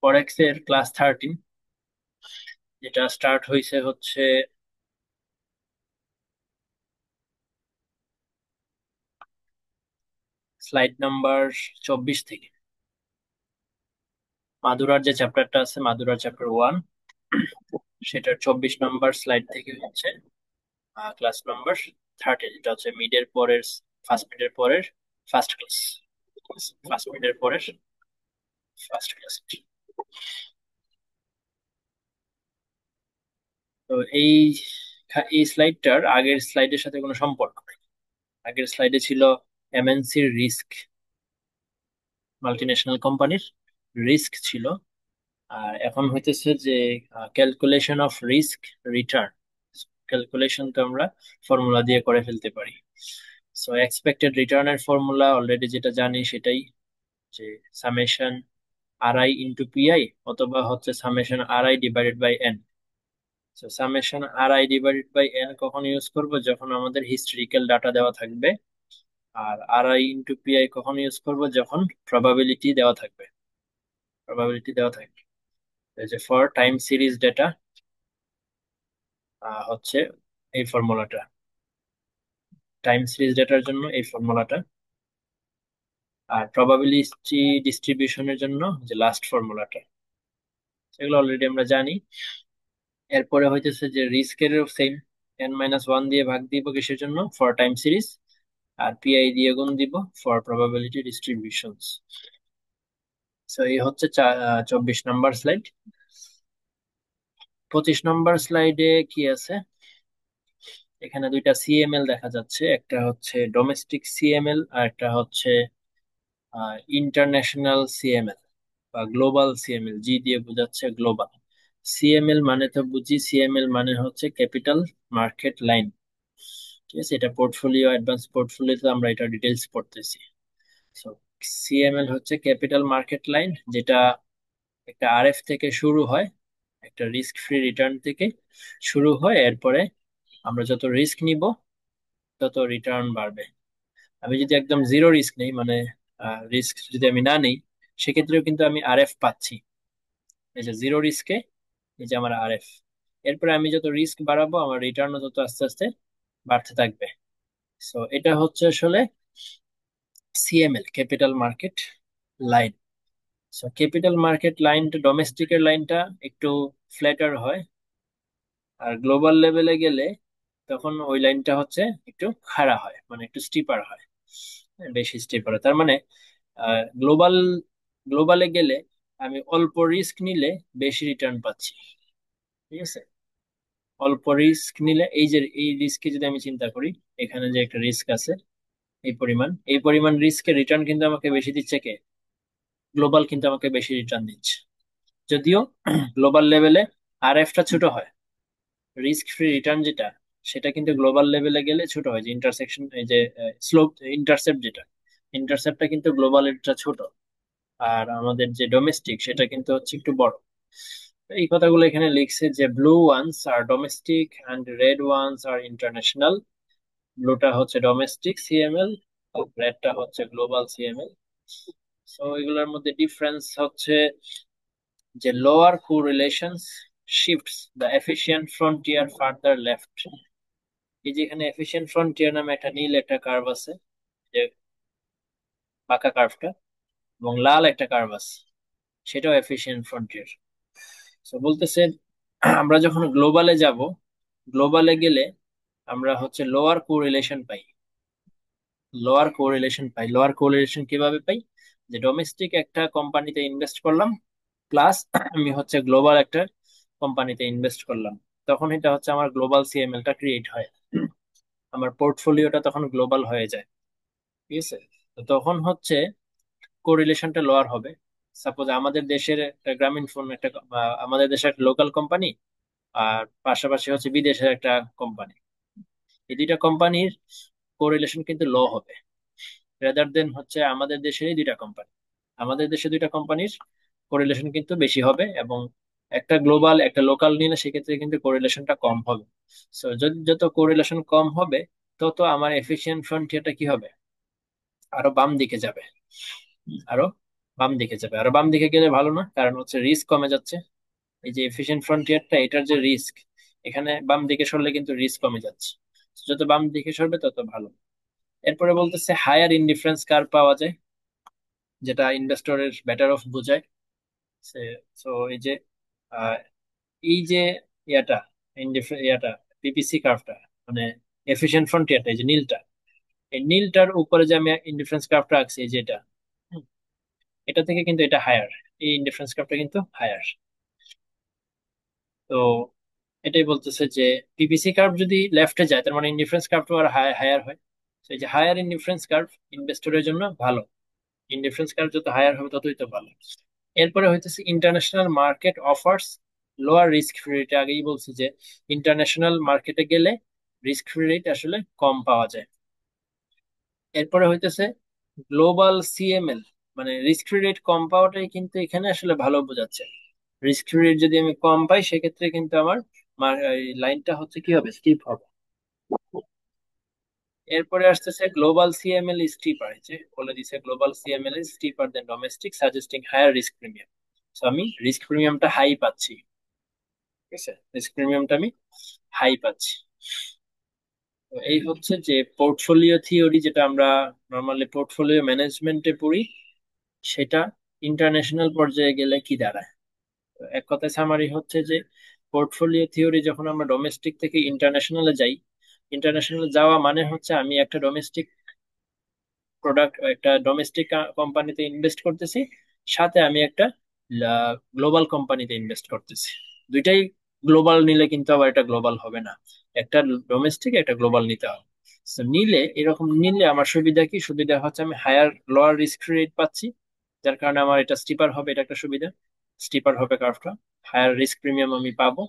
ফরেক্স এর ক্লাস 13, যেটা স্টার্ট হয়েছে হচ্ছে স্লাইড নাম্বার 24 থেকে। মাদুরার যে চ্যাপ্টারটা আছে, মাদুরার চ্যাপ্টার 1, সেটার 24 নম্বর স্লাইড থেকে হচ্ছে ক্লাস নাম্বার 13, যেটা হচ্ছে মিডের পরের, ফার্স্ট মিডের পরের ফার্স্ট ক্লাস, ফার্স্ট মিডের পরের ফার্স্ট ক্লাস। তো এই এই স্লাইডটার আগের স্লাইডের সাথে কোনো সম্পর্ক নেই। আগের স্লাইডে ছিল এমএনসির রিস্ক, মাল্টিন্যাশনাল কোম্পানির রিস্ক ছিল। আর এখন হইতেছে যে calculation of risk return. Calculation তো আমরা ফর্মুলা দিয়ে করে ফেলতে পারি। সো এক্সপেক্টেড রিটার্নের ফর্মুলা অলরেডি যেটা জানি সেটাই, যে summation R I into PI, অথবা হচ্ছে summation R I divided by N. So summation R I divided by N কখন ইউজ করব, যখন আমাদের হিস্টোরিক্যাল ডাটা দেওয়া থাকবে। আর আর আই ইন্টু পিআই কখন ইউজ করব, যখন প্রবাবিলিটি দেওয়া থাকবে। প্রবাবিলিটি দেওয়া থাকবে, এই যে ফর টাইম সিরিজ ডেটা হচ্ছে এই ফর্মুলাটা, টাইম সিরিজ ডেটার জন্য এই ফর্মুলাটা। আর প্রবাবিলিটি ডিস্ট্রিবিউশনের জন্য যে লাস্ট ফর্মুলাটা, সেগুলো অলরেডি আমরা জানি। এরপরে হইতেছে যে রিস্কের সেম, n-1 দিয়ে ভাগ দিব কিসের জন্য, ফর টাইম সিরিজ। আর পিআই দিয়ে গুণ দিব ফর প্রবাবিলিটি ডিস্ট্রিবিউশনস। সো এই হচ্ছে 24 নম্বর স্লাইড। 25 নম্বর স্লাইডে কি আছে, এখানে দুইটা সিএমএল দেখা যাচ্ছে, একটা হচ্ছে ডোমেস্টিক সিএমএল আর একটা হচ্ছে ইন্টারন্যাশনাল সিএমএল বা গ্লোবাল সিএমএল। জি দিয়ে বোঝাচ্ছে গ্লোবাল। সিএমএল মানে তো বুঝি, সিএমএল মানে হচ্ছে ক্যাপিটাল মার্কেট লাইন। ঠিক আছে, এটা পোর্টফোলিও, অ্যাডভান্স পোর্টফোলিওতে আমরা এটা ডিটেলস পড়তেছি। সো সিএমএল হচ্ছে ক্যাপিটাল মার্কেট লাইন, যেটা একটা আরএফ থেকে শুরু হয়, একটা রিস্ক ফ্রি রিটার্ন থেকে শুরু হয়। এরপরে আমরা যত রিস্ক নিব তত রিটার্ন বাড়বে। আমি যদি একদম জিরো রিস্ক নেই, মানে রিস্ক যদি আমি না নেই, সেক্ষেত্রেও কিন্তু আমি আরএফ পাচ্ছি। এই যে জিরো রিস্কে, এই যে আমার আরএফ। এরপরে আমি যত রিস্ক বাড়াবো, আমার রিটার্নও তত আস্তে আস্তে বাড়তে থাকবে। সো এটা হচ্ছে আসলে CML, capital market line. So capital market লাইনটা, ডোমেস্টিকের লাইনটা একটু ফ্ল্যাটার হয়। আর গ্লোবাল লেভেলে গেলে তখন ওই লাইনটা হচ্ছে একটু খাড়া হয়, মানে একটু স্টিপার হয়, বেশি স্টিপার হয়। তার মানে গ্লোবাল গ্লোবালে গেলে আমি অল্প রিস্ক নিলে বেশি রিটার্ন পাচ্ছি। ঠিক আছে, অল্প রিস্ক নিলে, এই যে এই রিস্কে যদি আমি চিন্তা করি, এখানে যে একটা রিস্ক আছে, এই পরিমাণ রিস্কের রিটার্ন কিন্তু আমাকে বেশি দিচ্ছে কে, গ্লোবাল কিন্তু আমাকে বেশি রিটার্ন দিচ্ছে। যদিও গ্লোবাল লেভেলে আর এফটা ছোট হয়, রিস্ক ফ্রি রিটার্ন যেটা, সেটা কিন্তু গ্লোবাল লেভেলে গেলে ছোট হয়। যে ইন্টারসেকশন, এই যে স্লোপ, ইন্টারসেপ্ট যেটা, ইন্টারসেপ্টটা কিন্তু গ্লোবাল এরটা ছোট। আর আমাদের যে ডোমেস্টিক, সেটা কিন্তু হচ্ছে একটু বড়। এই কথাগুলো এখানে লিখছে যে blue ones are domestic and red ones are international. ব্লুটা হচ্ছে ডোমেস্টিক সিএমএল, রেডটা হচ্ছে গ্লোবাল সিএমএল। সো এগুলোর মধ্যে ডিফারেন্স হচ্ছে যে lower correlations shifts the efficient frontier further left. এই যে এখানে এফিশিয়েন্ট ফ্রন্টিয়ার নামে একটা নীল একটা কার্ভ আছে, যে বাঁকা কার্ভটা, এবং লাল একটা কার্ভ আছে, সেটাও এফিশিয়েন্ট ফ্রন্টিয়ার। তো বলতেছে আমরা যখন গ্লোবালে যাব, গ্লোবালে গেলে আমরা হচ্ছে লোয়ার কোরিলেশন পাই। লোয়ার কোরিলেশন কিভাবে পাই, যে ডোমেস্টিক একটা কোম্পানিতে ইনভেস্ট করলাম, প্লাস আমি হচ্ছে গ্লোবাল একটা কোম্পানিতে ইনভেস্ট করলাম, তখন এটা হচ্ছে আমার গ্লোবাল সিএমএল টা ক্রিয়েট হয়। আমার পোর্টফোলিওটা তখন গ্লোবাল হয়ে যায়। ঠিক আছে, তো তখন হচ্ছে কোরিলেশনটা লোয়ার হবে। সাপোজ আমাদের দেশের একটা গ্রামীণ ফোন, একটা আমাদের দেশের একটা লোকাল কোম্পানি, আর পাশাপাশি হচ্ছে বিদেশের একটা কোম্পানি। এই দুইটা কোম্পানির কোরিলেশন কিন্তু লো হবে, রেদার দেন হচ্ছে আমাদের দেশেরই দুইটা কোম্পানি। আমাদের দেশে দুইটা কোম্পানির কোরিলেশন কিন্তু বেশি হবে, এবং একটা গ্লোবাল একটা লোকাল নিলে সেক্ষেত্রে কিন্তু কোরিলেশনটা কম হবে। সো যদি যত কোরিলেশন কম হবে, তত আমার এফিশিয়েন্ট ফ্রন্টিয়ারটা কি হবে, আরো বাম দিকে যাবে, আরো বাম দিকে যাবে। আর বাম দিকে গেলে ভালো না, কারণ হচ্ছে রিস্ক কমে যাচ্ছে। এই যে এফিশিয়েন্ট ফ্রন্টিয়ারটা, এটার যে রিস্ক, এখানে বাম দিকে সরলে কিন্তু রিস্ক কমে যাচ্ছে। যত বাম দিকে সরবে তত ভালো। এরপরে বলতেছে হায়ার ইনডিফারেন্স কার পাওয়া যায়, যেটা ইনভেস্টরের বেটার অফ বোঝায়। সো এই যে আহ, এই যে ইয়াটা ইয়াটা পিপিসি কার্ভটা, মানে এফিশিয়েন্ট ফ্রন্টিয়ারটা, এই যে নীলটা, এই নীলটার উপরে যে আমি ইনডিফারেন্স কার্ভটা আঁকছি, এই যে এটা, হুম, এটা থেকে কিন্তু এটা হায়ার, এই ইনডিফারেন্স কার্ভটা কিন্তু হায়ার। তো এটাই বলতেছে যে পিপিসি কার্ভ যদি লেফটে যায়, তার মানে ইনডিফারেন্স কার্ভটা আর হায়ার হয়। তো এই যে হায়ার ইনডিফারেন্স কার্ভ ইনভেস্টরের জন্য ভালো। ইনডিফারেন্স কার্ভ যত হায়ার হবে ততই তো ভালো। এরপরে হইতেছে international market offers lower risk free rate. আগেই বলছি যে ইন্টারন্যাশনাল মার্কেটে গেলে রিস্ক ফ্রি রেট আসলে কম পাওয়া যায়। এরপরে হইতেছে গ্লোবাল সিএমএল, মানে রিস্ক ফ্রি রেট কম পাওয়াটাই কিন্তু এখানে আসলে ভালো বোঝাচ্ছে। রিস্ক ফ্রি রেট যদি আমি কম পাই, সেক্ষেত্রে কিন্তু আমার লাইনটা হচ্ছে কি হবে, স্টিপ হবে। এরপরে আসতেছে গ্লোবাল সিএমএল স্টিপার, যে বলে দিছে global CML is steeper than domestic suggesting higher risk premium. তো আমি রিস্ক প্রিমিয়ামটা হাই পাচ্ছি। ঠিক আছে, রিস্ক প্রিমিয়ামটা আমি হাই পাচ্ছি। তো এই হচ্ছে যে পোর্টফোলিও থিওরি, যেটা আমরা নর্মালি পোর্টফোলিও ম্যানেজমেন্টে পড়ি, সেটা ইন্টারন্যাশনাল পর্যায়ে গেলে কি দাঁড়ায়। তো এক কথায় সামারি হচ্ছে যে পোর্টফোলিও থিওরি যখন আমরা ডোমেস্টিক থেকে ইন্টারন্যাশনালে যাই, ইন্টারন্যাশনালে যাওয়া মানে হচ্ছে আমি একটা ডোমেস্টিক প্রোডাক্ট, একটা ডোমেস্টিক কোম্পানিতে ইনভেস্ট করতেছি, সাথে আমি একটা গ্লোবাল কোম্পানিতে ইনভেস্ট করতেছি। দুইটাই গ্লোবাল নিলে কিন্তু আবার এটা গ্লোবাল হবে না, একটা ডোমেস্টিক একটা গ্লোবাল নিতে হবে। তো নিলে, এরকম নিলে আমার সুবিধা কি, সুবিধা হচ্ছে আমি হায়ার লোয়ার রিস্ক রেট পাচ্ছি, যার কারণে আমার এটা স্টিপার হবে, এটা একটা সুবিধা। স্টিপার হবে কার্ভটা, হায়ার রিস্ক প্রিমিয়াম আমি পাবো।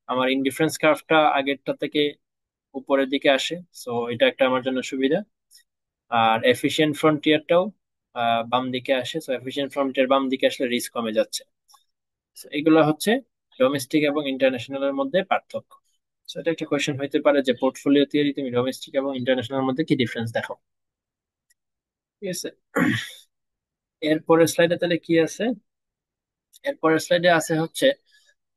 আমার ইনডিফারেন্স কার্ভটা আগেরটা থেকে উপরের দিকে আসে, সো এটা একটা আমার জন্য সুবিধা। আর এফিশিয়েন্ট ফ্রন্টিয়ারটাও বাম দিকে আসে, সো এফিশিয়েন্ট ফ্রন্টিয়ার বাম দিকে আসলে রিস্ক কমে যাচ্ছে। So, এগুলো হচ্ছে ডোমেস্টিক এবং ইন্টারন্যাশনালের মধ্যে পার্থক্য। So, এটা একটা কোয়েশ্চেন হইতে পারে যে পোর্টফোলিও থিওরি তুমি ডোমেস্টিক এবং ইন্টারন্যাশনাল মধ্যে কি ডিফারেন্স দেখো। ঠিক আছে, এরপরের স্লাইডে তাহলে কি আছে, এরপরের স্লাইডে আছে হচ্ছে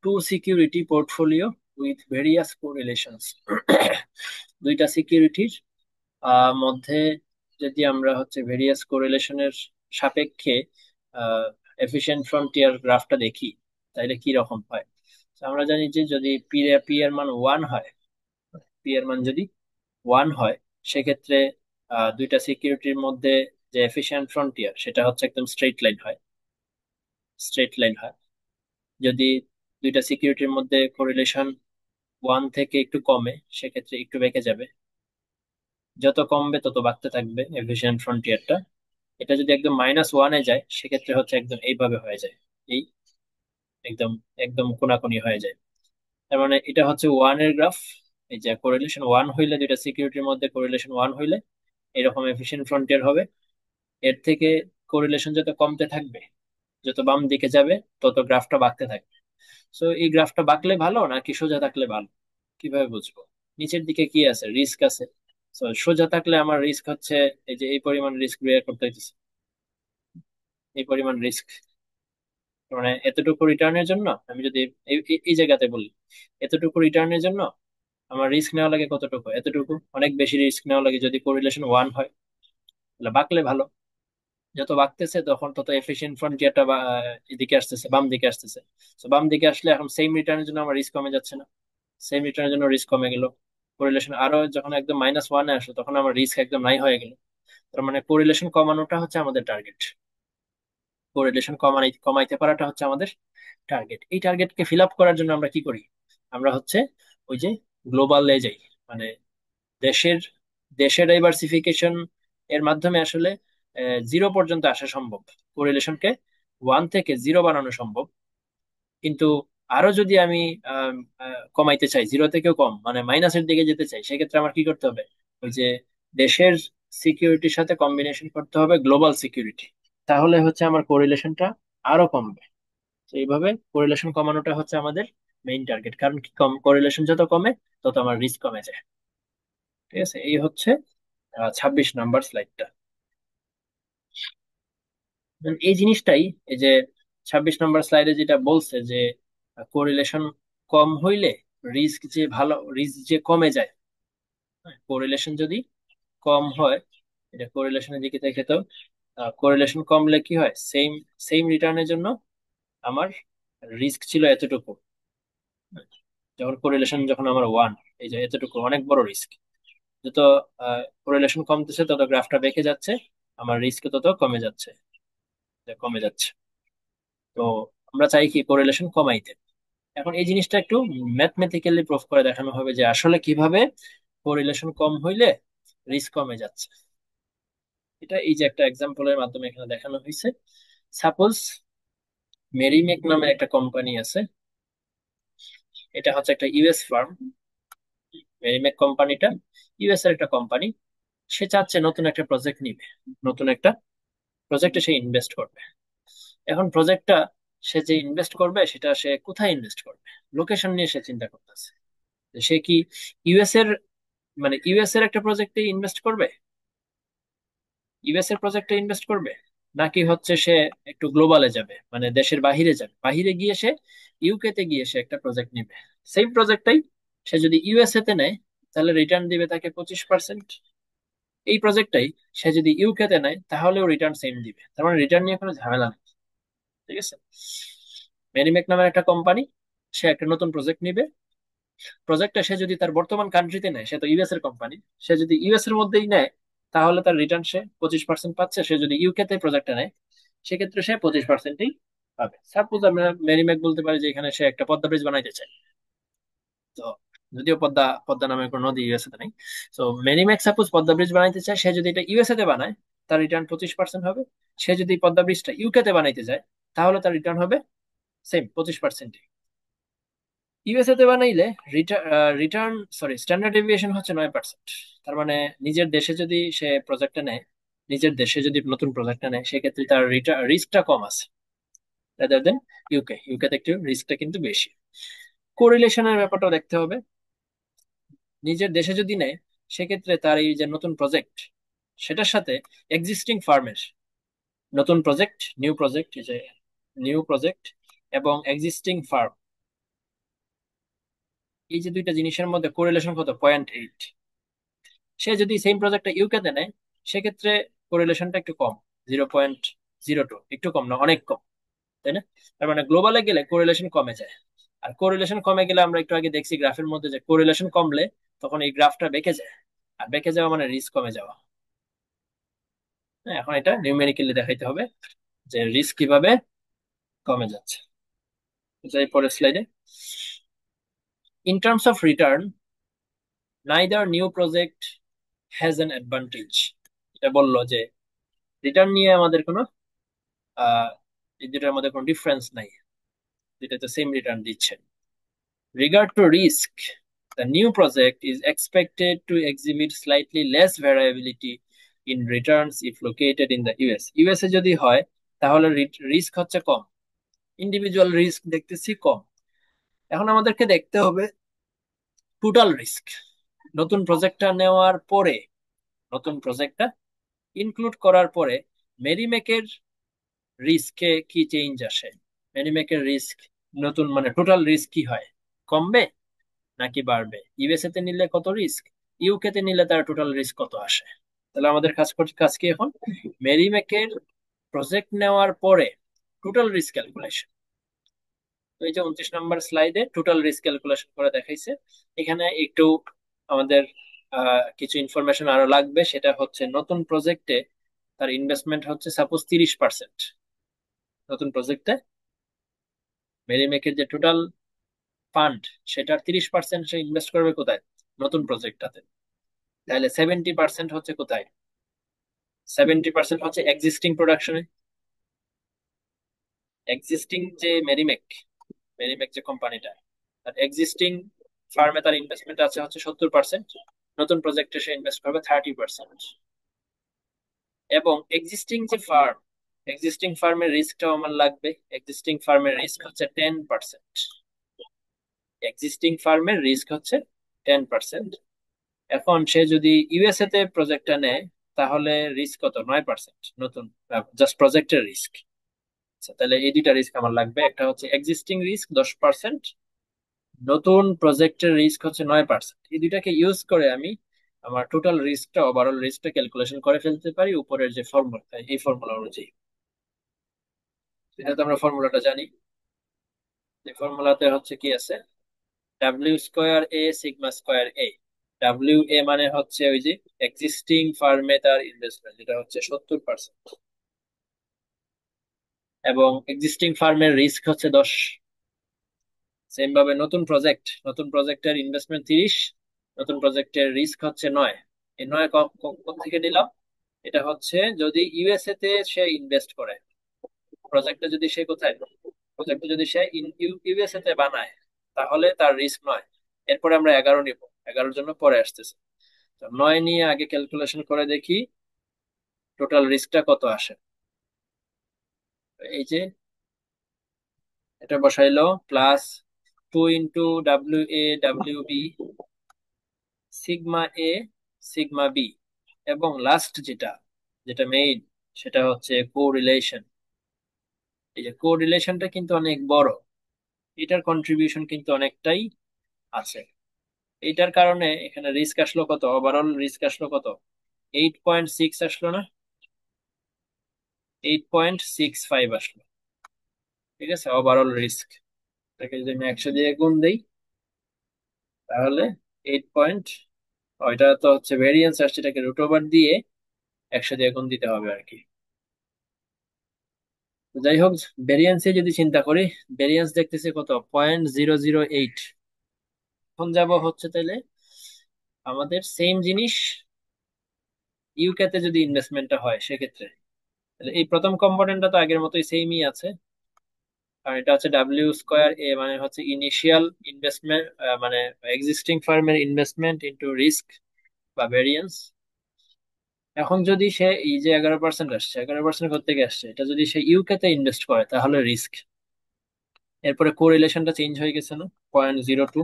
two security portfolio with various correlations. দুইটা সিকিউরিটির মধ্যে যদি আমরা হচ্ছে ভেরিয়াস কোরিলেশনের সাপেক্ষে এফিশিয়েন্ট ফ্রন্টিয়ার গ্রাফটা দেখি, তাইলে কি রকম হয়। তো আমরা জানি যে যদি পি এর মান ওয়ান হয়, পি এর মান যদি ওয়ান হয়, সেক্ষেত্রে দুইটা সিকিউরিটির মধ্যে যে এফিশিয়েন্ট ফ্রন্টিয়ার, সেটা হচ্ছে একদম স্ট্রেট লাইন হয়, স্ট্রেট লাইন হয়। যদি দুইটা সিকিউরিটির মধ্যে কোরিলেশন ওয়ান থেকে একটু কমে, সেক্ষেত্রে একটু বেঁকে যাবে। যত কমবে তত বাড়তে থাকবে এফিশিয়েন্ট ফ্রন্টিয়ারটা। এটা যদি একদম -1-এ যায়, সেক্ষেত্রে হচ্ছে একদম এইভাবে হয়ে যায়, এই একদম একদম কোনাকুনি হয়ে যায়। তার মানে এটা হচ্ছে ওয়ান এর গ্রাফ। এই যে কোরিলেশন ওয়ান হইলে, দুইটা সিকিউরিটির মধ্যে কোরিলেশন ওয়ান হইলে এরকম এফিশিয়েন্ট ফ্রন্টিয়ার হবে। এর থেকে কোরিলেশন যত কমতে থাকবে, যত বাম দিকে যাবে, তত গ্রাফটা বাঁকতে থাকবে। সো এই গ্রাফটা বাঁকলে ভালো নাকি সোজা থাকলে ভালো, কিভাবে বুঝবো? নিচের দিকে কি আছে, রিস্ক আছে। তো সোজা থাকলে আমার রিস্ক হচ্ছে এই যে এই পরিমাণ রিস্ক বেয়ার করতে হইতেছে, এই পরিমাণ রিস্ক, মানে এতটুকু রিটার্নের জন্য আমি যদি এই জায়গাতে বলি, এতটুকু রিটার্নের জন্য আমার রিস্ক নেওয়া লাগে কতটুকু, এতটুকু, অনেক বেশি রিস্ক নেওয়া লাগে যদি কোরিলেশন ওয়ান হয়। তাহলে বাঁকলে ভালো, যত বাড়তেছে তখন তত এফিশিয়েন্ট ফ্রন্টিয়ারটা এদিকে আসতেছে, বাম দিকে আসতেছে। তো বাম দিকে আসলে এখন সেম রিটার্নের জন্য আমার রিস্ক কমে যাচ্ছে না, সেম রিটার্নের জন্য রিস্ক কমে গেল। কোরিলেশন আরো যখন একদম -1-এ আসলো, তখন আমার রিস্ক একদম নাই হয়ে গেল। তার মানে কোরিলেশন কমানোটা হচ্ছে আমাদের টার্গেট, কোরিলেশন কমাইতে পারাটা হচ্ছে আমাদের টার্গেট। এই টার্গেটকে ফিল আপ করার জন্য আমরা কি করি, আমরা হচ্ছে ওই যে গ্লোবালে যাই, মানে দেশের দেশের ডাইভার্সিফিকেশন এর মাধ্যমে আসলে জিরো পর্যন্ত আসা সম্ভব, কোরিলেশনকে ওয়ান থেকে জিরো বানানো সম্ভব। কিন্তু আরো যদি আমি আম, কমাইতে চাই, জিরো থেকেও কম, মানে মাইনাসের দিকে যেতে চাই, সেক্ষেত্রে আমার কি করতে হবে, ওই যে দেশের সিকিউরিটির সাথে কম্বিনেশন করতে হবে গ্লোবাল সিকিউরিটি, তাহলে হচ্ছে আমার কোরিলেশনটা আরো কমবে। তো এইভাবে কোরিলেশন কমানোটা হচ্ছে আমাদের মেইন টার্গেট, কারণ কি, কম কোরিলেশন যত কমে তত আমার রিস্ক কমে যায়। ঠিক আছে, এই হচ্ছে 26 নাম্বার স্লাইডটা। এই জিনিসটাই, এই যে 26 নম্বর স্লাইডে যেটা বলছে যে কোরিলেশন কম হইলে রিস্ক যে কমে যায়। কোরিলেশন যদি কম হয়, এটা কোরিলেশনের দিকে দেখে তো, কোরিলেশন কমলে কি হয়, সেম সেম রিটার্নের জন্য আমার রিস্ক ছিল এতটুকু, যখন আমার 1, এই যে এতটুকু অনেক বড় রিস্ক। যত কোরিলেশন কমতেছে তত গ্রাফটা বেঁকে যাচ্ছে, আমার রিস্ক তত কমে যাচ্ছে। তো আমরা চাই কি কোরিলেশন কমাইতে। এখন এই জিনিসটা একটু ম্যাথমেটিক্যালি প্রুফ করে দেখানো হবে যে আসলে কিভাবে কোরিলেশন কম হইলে রিস্ক কমে যাচ্ছে। এটা এই যে একটা এক্সাম্পলের মাধ্যমে এখানে দেখানো হয়েছে। সাপোজ মেরিমেক নামের একটা কোম্পানি আছে, এটা হচ্ছে একটা ইউএস ফার্ম। মেরিমেক কোম্পানিটা ইউএস এর একটা কোম্পানি। সে চাচ্ছে নতুন একটা প্রজেক্ট নিবে, নতুন একটা প্রজেক্টে সে ইনভেস্ট করবে। এখন প্রজেক্টটা সে যে ইনভেস্ট করবে সেটা সে কোথায় ইনভেস্ট করবে, লোকেশন নিয়ে সে চিন্তা করতেছে। সে কি ইউএস এর, মানে ইউএস এর একটা প্রজেক্টে ইনভেস্ট করবে, ইউএস এর প্রজেক্টে ইনভেস্ট করবে, নাকি হচ্ছে সে একটু গ্লোবালে যাবে, মানে দেশের বাহিরে যাবে, বাহিরে গিয়ে সে ইউকে তে গিয়ে সে একটা প্রজেক্ট নিবে। সেম প্রজেক্টটাই সে যদি ইউএসএ তে নেয় তাহলে রিটার্ন দিবে তাকে 25%। এই প্রজেক্টটাই সে যদি ইউকে তে নেয় তাহলেও রিটার্ন সেম দিবে, তার মানে রিটার্ন নিয়ে কোনো ঝামেলা নেই। ঠিক আছে। মেরিমেক নামের একটা কোম্পানি, সে একটা নতুন প্রজেক্ট নিবে। প্রজেক্টটা সে যদি তার বর্তমান কান্ট্রিতে নেয়, সে তো ইউএস এর কোম্পানি, সে যদি ইউএস এর মধ্যেই নেয় তাহলে তার রিটার্ন সে 25% পাচ্ছে। সে যদি ইউকে তে প্রজেক্টটা নেয় সেক্ষেত্রে সে 25%ই পাবে। সাপোজ আমরা মেরিমেক বলতে পারি যে এখানে সে একটা পদ্মা ব্রিজ বানাইতে চায়। তো যদিও পদ্মা পদ্মা নামের কোনো নদী ইউএসএ তে নেই। তো মেরিমেক সাপোজ পদ্মা ব্রিজ বানাইতে চায়, সে যদি এটা ইউএসএ তে বানায় তার রিটার্ন 25% হবে। সে যদি পদ্মা ব্রিজটা ইউকে তে বানাইতে যায় তাহলে তার রিটার্ন হবে সেম 25%। ইউএসএ তে বানাইলে রিটার্ন, সরি, স্ট্যান্ডার্ড ডেভিয়েশন হচ্ছে 9%। তার মানে নিজের দেশে যদি সে প্রজেক্টটা নেয়, নিজের দেশে যদি নতুন প্রজেক্টটা নেয় সেক্ষেত্রে তার রিস্কটা কম আছে রাদার দেন ইউকে তে একটু রিস্কটা কিন্তু বেশি। কোরিলেশনের ব্যাপারটা দেখতে হবে। নিজের দেশে যদি নেয় সেক্ষেত্রে তার এই যে নতুন প্রজেক্ট সেটার সাথে এক্সিস্টিং ফার্মের নতুন প্রজেক্ট, নিউ প্রজেক্ট, এই যে নিউ প্রজেক্ট এবং এক্সিস্টিং ফার্ম, এই যে দুইটা জিনিসের মধ্যে কোরিলেশন কত, 0.8। সে যদি সেম প্রজেক্টটা ইউকেতে নেয় সেক্ষেত্রে কোরিলেশনটা একটু কম, 0.02, একটু কম না, অনেক কম, তাই না? তার মানে গ্লোবালে গেলে কোরিলেশন কমে যায়। আর কোরিলেশন কমে গেলে আমরা একটু আগে দেখছি গ্রাফের মধ্যে যে কোরিলেশন কমলে তখন এই গ্রাফটা বেঁকে যায়। আর বেঁকে যাওয়া মানে রিস্ক কমে যাওয়া। হ্যাঁ, এখন এটা নিউমেরিক্যালি দেখাইতে হবে যে রিস্ক কিভাবে কমে যাচ্ছে। যাই পরের স্লাইডে। In terms of return, neither new project has an advantage. এটা বললো যে রিটার্ন নিয়ে আমাদের কোনো এই দুটার মধ্যে কোনো ডিফারেন্স নাই, দুটাতে সেম রিটার্ন দিচ্ছে। Regard to risk, the new project is expected to exhibit slightly less variability in returns if located in the US. USA যদি হয় তাহলে রিস্ক হচ্ছে কম, ইন্ডিভিজুয়াল রিস্ক দেখতেছি কম। এখন আমাদেরকে দেখতে হবে টোটাল রিস্ক। নতুন প্রজেক্টটা নেওয়ার পরে, নতুন প্রজেক্টটা ইনক্লুড করার পরে মেরিমেকের রিস্কে কি চেঞ্জ আসে, মেরিমেকের রিস্ক নতুন মানে টোটাল রিস্ক কি হয়, কমবে নাকি বাড়বে? ইউএসএ তে নিলে কত রিস্ক, ইউকে তে নিলে তার টোটাল রিস্ক কত আসে? তাহলে আমাদের কাজ কি এখন, মেরিমেকের প্রজেক্ট নেওয়ার পরে টোটাল রিস্ক ক্যালকুলেশন। তো এই যে 29 নম্বর স্লাইডে টোটাল রিস্ক ক্যালকুলেশন করে দেখাইছে। এখানে একটু আমাদের কিছু ইনফরমেশন আরো লাগবে, সেটা হচ্ছে নতুন প্রজেক্টে তার ইনভেস্টমেন্ট হচ্ছে সাপোজ 30%। নতুন প্রজেক্টে মেরিমেকের যে টোটাল ফান্ড সেটার 30% সে ইনভেস্ট করবে কোথায়, নতুন প্রজেক্টটাতে। তাহলে 70% হচ্ছে কোথায়, 70% হচ্ছে এক্সিস্টিং প্রোডাকশনে। এক্সিস্টিং যে মেরিমেক, মেরিমেক যে কোম্পানিটা, তার এক্সিস্টিং ফার্মে তার ইনভেস্টমেন্ট আছে হচ্ছে 70%। নতুন প্রজেক্টে সে ইনভেস্ট করবে 30%। এবং এক্সিস্টিং যে ফার্ম, এক্সিস্টিং ফার্মের রিস্কটাও আমার লাগবে। এক্সিস্টিং ফার্মের রিস্ক হচ্ছে 10%। এক্সিস্টিং ফার্মের রিস্ক হচ্ছে 10%। এখন সে যদি ইউএসএ তে প্রজেক্টটা নেয় তাহলে রিস্ক কত? 9%। নতুন জাস্ট প্রজেক্টের রিস্ক। আচ্ছা, তাহলে এই দুইটা রিস্ক আমার লাগবে। একটা হচ্ছে এক্সিস্টিং রিস্ক 10%, নতুন প্রজেক্টের রিস্ক হচ্ছে 9%। এই দুইটাকে ইউজ করে আমি আমার টোটাল রিস্কটা, ওভারঅল রিস্কটা ক্যালকুলেশন করে ফেলতে পারি উপরের যে ফর্মুলা, এই ফর্মুলা অনুযায়ী। এটা তো আমরা ফর্মুলাটা জানি। এই ফর্মুলাতে হচ্ছে কি আছে, W square A sigma square A. W A মানে হচ্ছে ওই যে এক্সিস্টিং ফার্মে তার ইনভেস্টমেন্ট, যেটা হচ্ছে 70%, এবং এক্সিস্টিং ফার্মের রিস্ক হচ্ছে 10। সেম ভাবে নতুন প্রজেক্টের ইনভেস্টমেন্ট 30, নতুন প্রজেক্টের রিস্ক হচ্ছে 9। এই 9 থেকে নিলাম? এটা হচ্ছে যদি ইউএসএ তে সে ইনভেস্ট করে, প্রজেক্টে যদি সে কোথায়, প্রজেক্টে যদি সে ইউএসএ তে বানায়, তাহলে তার রিস্ক 9। এরপরে আমরা 11 নিব, 11-এর জন্য পরে আসতেছে। তো 9 নিয়ে আগে ক্যালকুলেশন করে দেখি টোটাল রিস্কটা কত আসে। এই যে এটা বসাইলো, plus 2 × WA WB sigma A sigma B, এবং লাস্ট যেটা, যেটা মেইন, সেটা হচ্ছে কোরিলেশন। এই যে কোরিলেশনটা কিন্তু অনেক বড়, এটার কন্ট্রিবিউশন কিন্তু অনেকটাই আছে। এইটার কারণে এখানে রিস্ক আসলো কত, ওভারঅল রিস্ক আসলো কত, 8.6 আসলো না, 8.65 আসলো। ঠিক আছে, ওভারঅল রিস্ক। এটাকে যদি আমি 100 দিয়ে গুণ দিই, তাহলে 8 পয়েন্ট, ওইটা তো হচ্ছে ভেরিয়েন্স আসছে, এটাকে রুট ওভার দিয়ে 100 দিয়ে গুণ দিতে হবে আর কি। তো যাই হোক, ভেরিয়েন্সে যদি চিন্তা করি, ভেরিয়েন্স দেখতেছি কত, 0.008। এখন যাব হচ্ছে তাহলে আমাদের সেম জিনিস ইউকে তে যদি ইনভেস্টমেন্টটা হয় সেক্ষেত্রে, তাহলে এই প্রথম কম্পোনেন্টটা তো আগের মতোই সেমই আছে। কারণ এটা হচ্ছে ডাব্লিউ স্কোয়ার এ, মানে হচ্ছে ইনিশিয়াল ইনভেস্টমেন্ট, মানে এক্সিস্টিং ফার্মের ইনভেস্টমেন্ট ইনটু রিস্ক বা ভেরিয়েন্স। এখন যদি সে এই যে 11% আসছে, 11% থেকে আসছে, এটা যদি সে ইউকে তে ইনভেস্ট করে তাহলে রিস্ক। এরপরে কোরিলেশনটা চেঞ্জ হয়ে গেছে না, 0.02।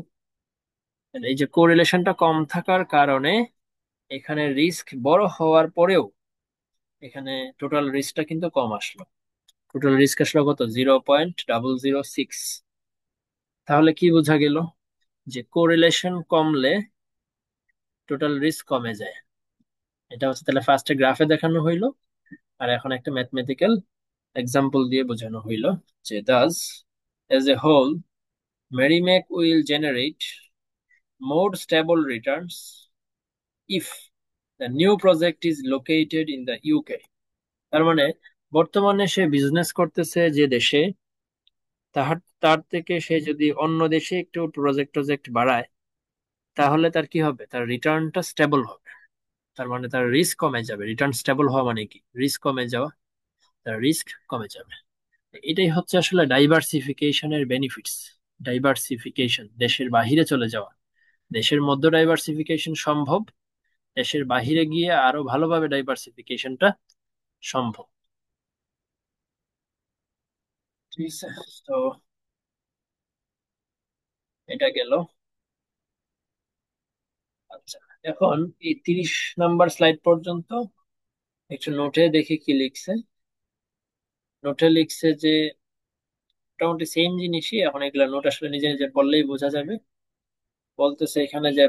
এই যে কোরিলেশনটা কম থাকার কারণে এখানে রিস্ক বড় হওয়ার পরেও এখানে টোটাল রিস্কটা কিন্তু কম আসলো। টোটাল রিস্ক আসলো কত, 0.006। তাহলে কি বোঝা গেল, যে কোরিলেশন কমলে টোটাল রিস্ক কমে যায়। এটা হচ্ছে তাহলে ফার্স্টে গ্রাফে দেখানো হইলো, আর এখন একটা ম্যাথমেটিক্যাল এক্সাম্পল দিয়ে বোঝানো হইলো, যে thus as a whole Merrimack will generate more stable returns if the new project is located in the UK। তার মানে বর্তমানে সে বিজনেস করতেছে যে দেশে, তাহার তার থেকে সে যদি অন্য দেশে একটু প্রজেক্ট প্রজেক্ট বাড়ায়, তাহলে তার কি হবে, তার রিটার্নটা স্টেবল হবে। তার মানে তার রিস্ক কমে যাবে। রিটার্ন স্টেবল হওয়া মানে কি, রিস্ক কমে যাওয়া, তার রিস্ক কমে যাবে। এটাই হচ্ছে আসলে ডাইভার্সিফিকেশনের বেনিফিটস। ডাইভার্সিফিকেশন, দেশের বাহিরে চলে যাওয়া। দেশের মধ্যে ডাইভার্সিফিকেশন সম্ভব, দেশের বাহিরে গিয়ে আরো ভালোভাবে ডাইভার্সিফিকেশনটা সম্ভব। ঠিক আছে, তো এটা গেল। আচ্ছা, এখন এই 30 নাম্বার স্লাইড পর্যন্ত একটু নোটে দেখি কি লিখছে। নোটে লিখছে যে মোটামুটি সেম জিনিসই, এখন এগুলা নোট আসলে নিজে নিজে পড়লেই বোঝা যাবে। বলতেছে এখানে যে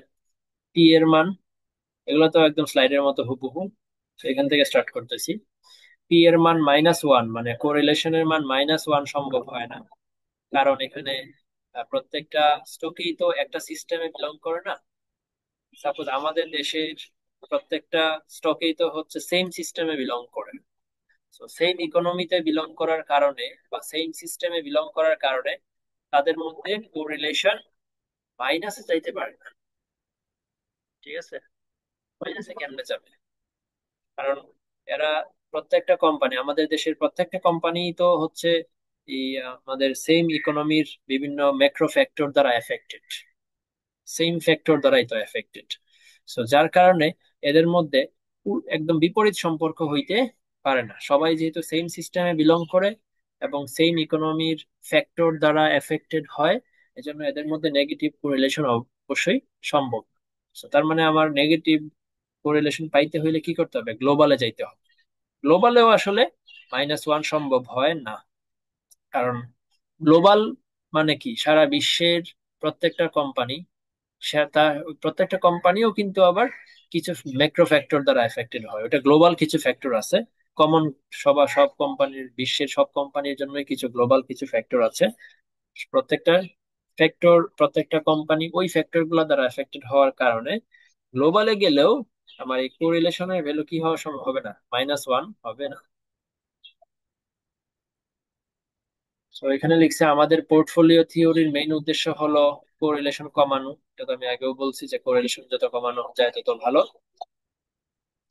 পি এর মান, এগুলো তো একদম স্লাইডের মতো হুবহু। তো এখান থেকে স্টার্ট করতেছি। পি এর মান -1, মানে কোরিলেশনের মান -1 সম্ভব হয় না। কারণ এখানে প্রত্যেকটা স্টকেই তো একটা সিস্টেমে বিলং করে না। সাপোজ আমাদের দেশের প্রত্যেকটা স্টকেই তো হচ্ছে সেম সিস্টেমে বিলং করে। তো সেম ইকোনমিতে বিলং করার কারণে বা সেম সিস্টেমে বিলং করার কারণে তাদের মধ্যে কোরিলেশন মাইনাসে যাইতে পারে না। ঠিক আছে, মাইনাসে কেমনে যাবে, কারণ এরা প্রত্যেকটা কোম্পানি, আমাদের দেশের প্রত্যেকটা কোম্পানি তো হচ্ছে এই আমাদের সেম ইকোনমির বিভিন্ন ম্যাক্রো ফ্যাক্টর দ্বারা এফেক্টেড, সেম ফ্যাক্টর দ্বারাই তো এফেক্টেড। সো যার কারণে এদের মধ্যে একদম বিপরীত সম্পর্ক হইতে পারে না। সবাই যেহেতু সেম সিস্টেমে বিলং করে এবং সেম ইকোনমির ফ্যাক্টর দ্বারা এফেক্টেড হয়, এজন্য এদের মধ্যে নেগেটিভ কোরিলেশন অবশ্যই সম্ভব। So, তার মানে আমার নেগেটিভ কোরিলেশন পাইতে হইলে কি করতে হবে, গ্লোবালে যাইতে হবে। গ্লোবালেও আসলে -1 সম্ভব হয় না, কারণ গ্লোবাল মানে কি, সারা বিশ্বের প্রত্যেকটা কোম্পানি, তা প্রত্যেকটা কোম্পানিও কিন্তু আবার কিছু ম্যাক্রো ফ্যাক্টর দ্বারা এফেক্টেড হয়। ওটা গ্লোবাল কিছু ফ্যাক্টর আছে কমন, সব কোম্পানির, বিশ্বের সব কোম্পানির জন্যই কিছু গ্লোবাল কিছু ফ্যাক্টর আছে। প্রত্যেকটা প্রত্যেকটা কোম্পানি ওই ফ্যাক্টর গুলা দ্বারা এফেক্টেড হওয়ার কারণে গ্লোবালে গেলেও আমার এই কোরিলেশনের ভ্যালু কি হওয়া সম্ভব হবে না, -1 হবে না। তো এখানে লিখছে আমাদের পোর্টফোলিও থিওরির মেইন উদ্দেশ্য হলো কোরিলেশন কমানো। এটা তো আমি আগেও বলছি যে কোরিলেশন যত কমানো যায় তত ভালো।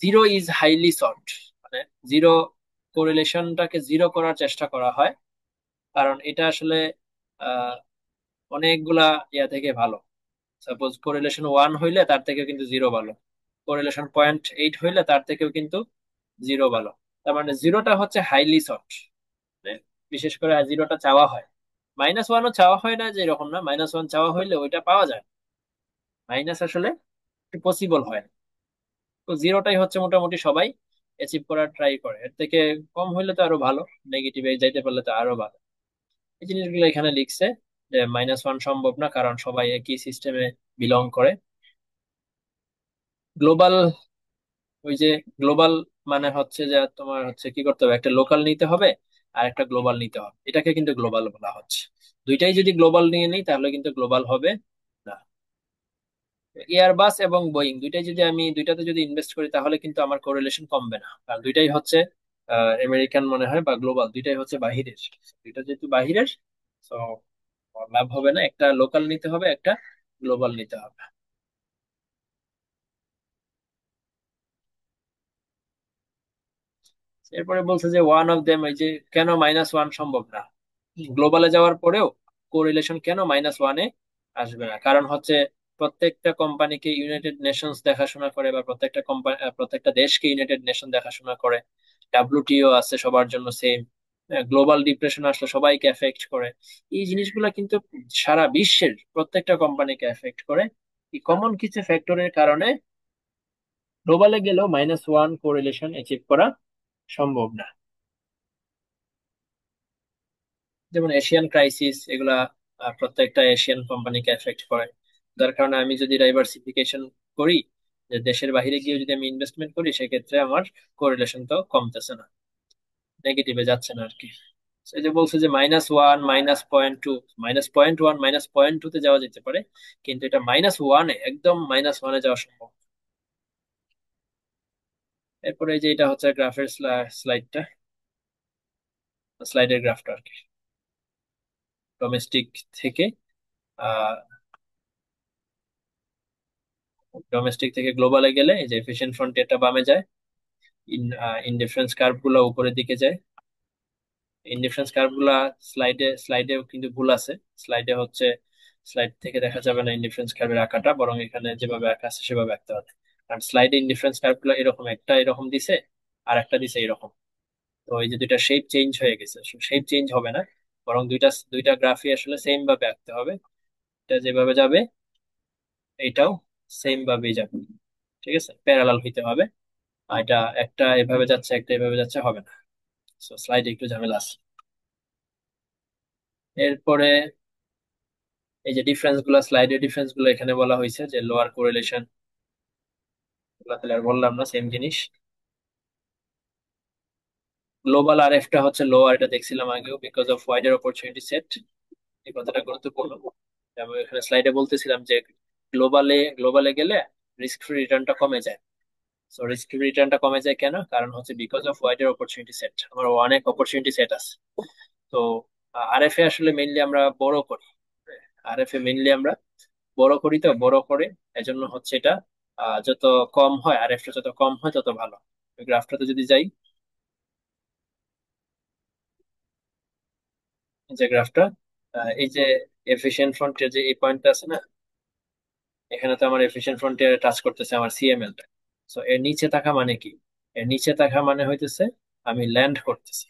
জিরো ইজ হাইলি সল্ট, মানে জিরো, কোরিলেশনটাকে জিরো করার চেষ্টা করা হয়, কারণ এটা আসলে আহ অনেকগুলা ইয়া থেকে ভালো। সাপোজ কোরিলেশন 1 হইলে তার থেকে কিন্তু জিরো ভালো, কোরিলেশন 0.8 হইলে তার থেকেও কিন্তু জিরো ভালো। তার মানে জিরোটা হচ্ছে হাইলি সল্ট, বিশেষ করে জিরোটা চাওয়া হয়। -1ও চাওয়া হয় না, যে এরকম না, -1 চাওয়া হইলে ওইটা পাওয়া যায়, মাইনাস আসলে পসিবল হয় না। তো জিরোটাই হচ্ছে মোটামুটি সবাই অ্যাচিভ করার ট্রাই করে, এর থেকে কম হইলে তো আরো ভালো, নেগেটিভে যাইতে পারলে তো আরো ভালো। এই জিনিসগুলো এখানে লিখছে যে -1 সম্ভব না, কারণ সবাই একই সিস্টেমে বিলং করে। গ্লোবাল, ওই যে গ্লোবাল মানে হচ্ছে যে তোমার হচ্ছে কি করতে হবে, একটা লোকাল নিতে হবে আর একটা গ্লোবাল নিতে হবে, এটাকে কিন্তু গ্লোবাল বলা হচ্ছে। দুইটাই যদি গ্লোবাল নিয়ে নিই তাহলে কিন্তু গ্লোবাল হবে না। এয়ারবাস এবং বোয়িং দুইটাই যদি আমি দুইটাতে যদি ইনভেস্ট করি তাহলে কিন্তু আমার কোরিলেশন কমবে না, কারণ দুইটাই হচ্ছে আমেরিকান মনে হয় বা গ্লোবাল, দুইটাই হচ্ছে বাহিরের। দুইটা যেহেতু বাহিরের, তো লাভ হবে না, একটা লোকাল নিতে হবে, একটা গ্লোবাল নিতে হবে। এরপরে বলছে যে ওয়ান অফ দেম, এই যে কেন -1 সম্ভব না, গ্লোবালে যাওয়ার পরেও কোরিলেশন কেন -1-এ আসবে না, কারণ হচ্ছে প্রত্যেকটা কোম্পানিকে ইউনাইটেড নেশনস দেখাশোনা করে, বা প্রত্যেকটা কোম্পানি প্রত্যেকটা দেশকে ইউনাইটেড নেশন দেখাশোনা করে। ডাব্লিউটিও আছে সবার জন্য সেম। গ্লোবাল ডিপ্রেশন আসলে সবাইকে এফেক্ট করে। এই জিনিসগুলো কিন্তু সারা বিশ্বের প্রত্যেকটা কোম্পানিকে এফেক্ট করে। এই কমন কিছু ফ্যাক্টরের কারণে গ্লোবালে গেলেও -1 কোরিলেশন অ্যাচিভ করা সম্ভব না। যেমন এশিয়ান ক্রাইসিস, এগুলা প্রত্যেকটা এশিয়ান কোম্পানিকে এফেক্ট করে। যার কারণে আমি যদি ডাইভার্সিফিকেশন করি, যে দেশের বাইরে গিয়ে যদি আমি ইনভেস্টমেন্ট করি, সেক্ষেত্রে আমার কোরিলেশন তো কমতেছে না, নেগেটিভে যাচ্ছে না আর কি। এই যে বলছে যে -1, -0.2, -0.1, -0.2 তে যাওয়া যেতে পারে, কিন্তু এটা -1-এ, একদম -1-এ যাওয়া সম্ভব। এরপরে এই যে এটা হচ্ছে গ্রাফের স্লাইডটা, স্লাইডের গ্রাফটা আর কি। ডোমেস্টিক থেকে আহ ডোমেস্টিক থেকে গ্লোবালে গেলে এই যে এফিশিয়েন্ট ফ্রন্টিয়ারটা বামে যায়, ইন ইনডিফারেন্স কার্ভ গুলা উপরের দিকে যায়। ইনডিফারেন্স কার্ভ গুলা স্লাইডে কিন্তু ভুল আছে। স্লাইডে হচ্ছে, স্লাইড থেকে দেখা যাবে না ইনডিফারেন্স কার্ভের আঁকাটা, বরং এখানে যেভাবে আঁকা আছে সেভাবে আঁকতে হবে। কারণ স্লাইডে ইনডিফারেন্স কার্ভ গুলো এরকম, একটা এরকম দিছে আর একটা দিছে এরকম। তো এই যে দুইটা শেপ চেঞ্জ হয়ে গেছে, শেপ চেঞ্জ হবে না, বরং দুইটা দুইটা গ্রাফই আসলে সেম ভাবে আঁকতে হবে। এটা যেভাবে যাবে এইটাও সেম ভাবেই যাবে, ঠিক আছে, প্যারালাল হইতে হবে। আর এটা একটা এভাবে যাচ্ছে একটা এভাবে যাচ্ছে, হবে না। সো স্লাইডে একটু ঝামেলা আছে। এরপরে এই যে ডিফারেন্স গুলা, স্লাইডের ডিফারেন্স গুলো এখানে বলা হয়েছে, যে লোয়ার কোরিলেশন, তাহলে আর বললাম না, সেম জিনিস। গ্লোবাল আর এফটা হচ্ছে লোয়ার, এটা দেখছিলাম আগেও, because of wider opportunity set. এই কথাটা গুরুত্বপূর্ণ। আমি এখানে স্লাইডে বলতেছিলাম যে গ্লোবালে গেলে রিস্ক ফ্রি রিটার্নটা কমে যায়। সো রিস্ক ফ্রি রিটার্নটা কমে যায় কেন, কারণ হচ্ছে because of wider opportunity set, আমার অনেক অপরচুনিটি সেট আছে। তো আরএফ এ আসলে মেইনলি আমরা বড় করি, আরএফ এ মেইনলি আমরা বড় করি, তো বড় করে এজন্য হচ্ছে এটা যত কম হয়, আরএফ টা যত কম হয় তত ভালো। গ্রাফটাতে যদি যাই, এই যে গ্রাফটা, এই যে এফিশিয়েন্ট ফ্রন্টিয়ার যে এই পয়েন্টটা আছে না, এখানে তো আমার এফিশিয়েন্ট ফ্রন্টিয়ার টাচ করতেছে আমার সিএমএল টা। সো এর নিচে থাকা মানে কি, এর নিচে থাকা মানে হইতেছে আমি ল্যান্ড করতেছি।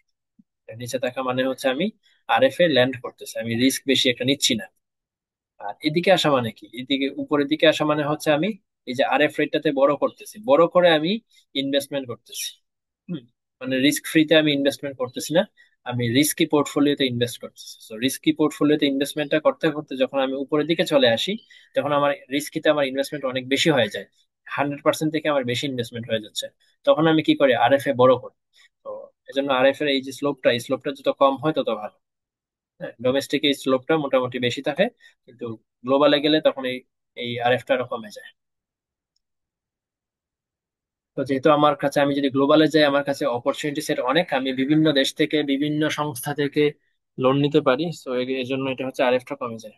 এর নিচে থাকা মানে হচ্ছে আমি আরএফ এ ল্যান্ড করতেছি, আমি রিস্ক বেশি একটা নিচ্ছি না। আর এদিকে আসা মানে কি, এদিকে উপরের দিকে আসা মানে হচ্ছে আমি এই যে আরএফ রেটটাতে বড় করতেছি, বড় করে আমি ইনভেস্টমেন্ট করতেছি। হুম, মানে রিস্ক ফ্রিতে আমি ইনভেস্টমেন্ট করতেছি না, আমি রিস্কি পোর্টফোলিওতে ইনভেস্ট করতেছি। তো রিস্কি পোর্টফোলিওতে ইনভেস্টমেন্টটা করতে করতে যখন আমি উপরের দিকে চলে আসি, তখন আমার রিস্কিতে আমার ইনভেস্টমেন্ট অনেক বেশি হয়ে যায়, 100% থেকে আমার বেশি ইনভেস্টমেন্ট হয়ে যাচ্ছে। তখন আমি কি করি, আরএফ এ বড় করি। তো এজন্য আরএফ এর এই যে স্লোপটা, এই স্লোপটা যত কম হয় তত ভালো। হ্যাঁ, ডোমেস্টিক এই স্লোপটা মোটামুটি বেশি থাকে, কিন্তু গ্লোবালে গেলে তখন এই এই আরএফটা আরো কমে যায়। তো যেহেতু আমার কাছে, আমি যদি গ্লোবালে যাই, আমার কাছে অপরচুনিটি সেট অনেক, আমি বিভিন্ন দেশ থেকে বিভিন্ন সংস্থা থেকে লোন নিতে পারি, তো এই জন্য এটা হচ্ছে আরএফটা কমে যায়।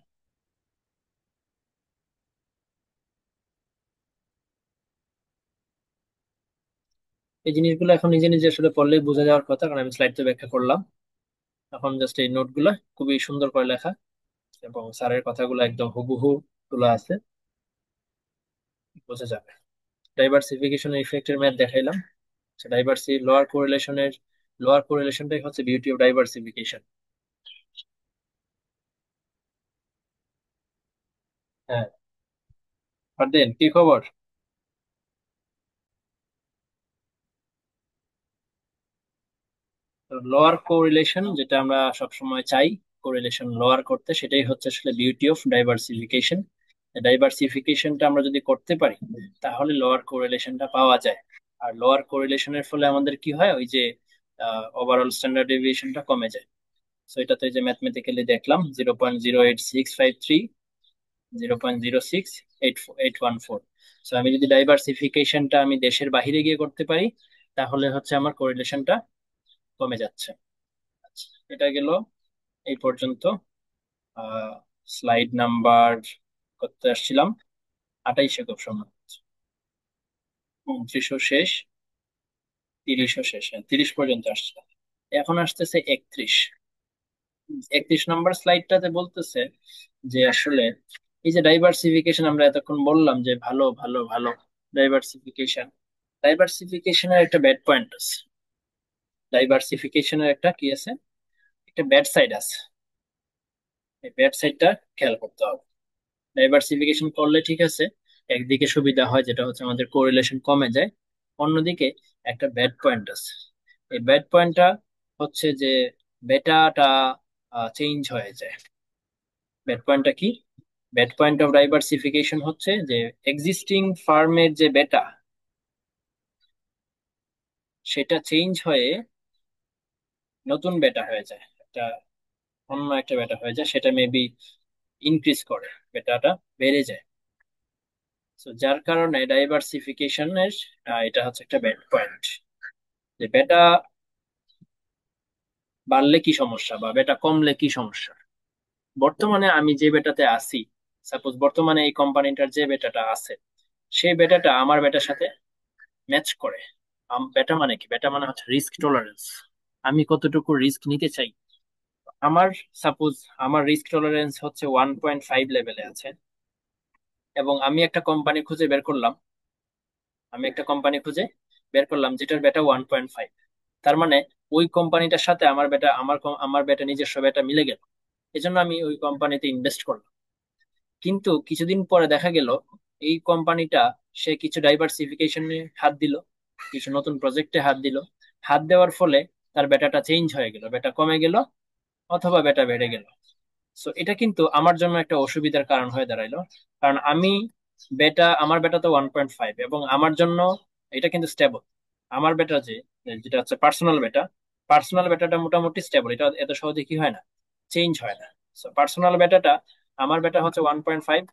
এই জিনিসগুলো এখন নিজে নিজে আসলে পড়লেই বোঝা যাওয়ার কথা, কারণ আমি স্লাইড তো ব্যাখ্যা করলাম। এখন জাস্ট এই নোটগুলো খুবই সুন্দর করে লেখা, এবং স্যারের কথাগুলো একদম হুবহু তোলা আছে, বোঝা যাবে। ডাইভার্সিফিকেশন ইফেক্টের ম্যাথ দেখাইলাম। ডাইভার্সি লোয়ার কোরিলেশনটাই হচ্ছে বিউটি অফ ডাইভার্সিফিকেশন। হ্যাঁ, আর দেন কি খবর? লোয়ার কোরিলেশন যেটা আমরা সবসময় চাই, কোরিলেশন লোয়ার করতে, সেটাই হচ্ছে আসলে বিউটি অফ ডাইভার্সিফিকেশন। ডাইভার্সিফিকেশনটা আমরা যদি করতে পারি, তাহলে লোয়ার কোরিলেশনটা পাওয়া যায়। আর লোয়ার কোরিলেশনের ফলে আমাদের কি হয়, ওই যে ওভারঅল স্ট্যান্ডার্ড ডেভিয়েশনটা কমে যায়। সো এটা তো এই যে ম্যাথমেটিক্যালি দেখলাম, 0.08653, 0.06814। সো আমি যদি ডাইভার্সিফিকেশনটা আমি দেশের বাইরে গিয়ে করতে পারি, তাহলে হচ্ছে আমার কোরিলেশনটা কমে যাচ্ছে। আচ্ছা, এটা গেল এই পর্যন্ত। স্লাইড নাম্বার করতে আসছিলাম 28-এ খুব সম্ভব, 29ও শেষ, 30ও শেষ, হ্যাঁ 30 পর্যন্ত আসছিলাম। এখন আসতেছে 31। 31 নম্বর স্লাইডটাতে বলতেছে যে আসলে এই যে ডাইভার্সিফিকেশন, আমরা এতক্ষণ বললাম যে ভালো ভালো ভালো ডাইভার্সিফিকেশন, ডাইভার্সিফিকেশনের একটা ব্যাড পয়েন্ট আছে। ডাইভার্সিফিকেশনের একটা কি আছে, একটা ব্যাড সাইড আছে। এই ব্যাড সাইডটা খেয়াল করতে হবে। ডাইভার্সিফিকেশন করলে ঠিক আছে, একদিকে সুবিধা হয় যেটা হচ্ছে আমাদের কোরিলেশন কমে যায়, অন্যদিকে একটা ব্যাড পয়েন্ট আছে। এই ব্যাড পয়েন্টটা হচ্ছে যে বেটাটা চেঞ্জ হয়ে যায়। ব্যাড পয়েন্টটা কি? ব্যাড পয়েন্ট অফ ডাইভার্সিফিকেশন হচ্ছে যে এক্সিস্টিং ফার্মের যে বেটা, সেটা চেঞ্জ হয়ে নতুন বেটা হয়ে যায়, একটা অন্য একটা বেটা হয়ে যায়, সেটা মেবি ইনক্রিজ করে, বেটাটা বেড়ে যায়। তো যার কারণে ডাইভার্সিফিকেশনের এটা হচ্ছে একটা ব্যাড পয়েন্ট, যে বেটা বাড়লে কি সমস্যা বা বেটা কমলে কি সমস্যা। বর্তমানে আমি যে বেটাতে আছি, সাপোজ বর্তমানে এই কোম্পানিটার যে বেটাটা আছে, সেই বেটাটা আমার বেটার সাথে ম্যাচ করে। বেটা মানে কি, বেটা মানে হচ্ছে রিস্ক টলারেন্স, আমি কতটুকু রিস্ক নিতে চাই। আমার সাপোজ আমার রিস্ক টলারেন্স হচ্ছে 1.5 লেভেলে আছে, এবং আমি একটা কোম্পানি খুঁজে বের করলাম যেটার বেটা 1.5। তার মানে ওই কোম্পানিটার সাথে আমার বেটা নিজস্ব বেটা মিলে গেল, এজন্য আমি ওই কোম্পানিতে ইনভেস্ট করলাম। কিন্তু কিছুদিন পরে দেখা গেল এই কোম্পানিটা, সে কিছু ডাইভার্সিফিকেশনে হাত দিল, কিছু নতুন প্রজেক্টে হাত দিল, হাত দেওয়ার ফলে তার বেটাটা চেঞ্জ হয়ে গেল, বেটা কমে গেল অথবা বেটা বেড়ে গেল। সো এটা কিন্তু আমার জন্য একটা অসুবিধার কারণ হয়ে দাঁড়াইলো, কারণ আমার বেটা তো 1.5, এবং আমার জন্য এটা কিন্তু স্টেবল। আমার বেটা যেটা হচ্ছে পার্সোনাল বেটাটা মোটামুটি স্টেবল, এটা এত সহজে কি হয় না, চেঞ্জ হয় না। পার্সোনাল বেটাটা, আমার বেটা হচ্ছে 1.5,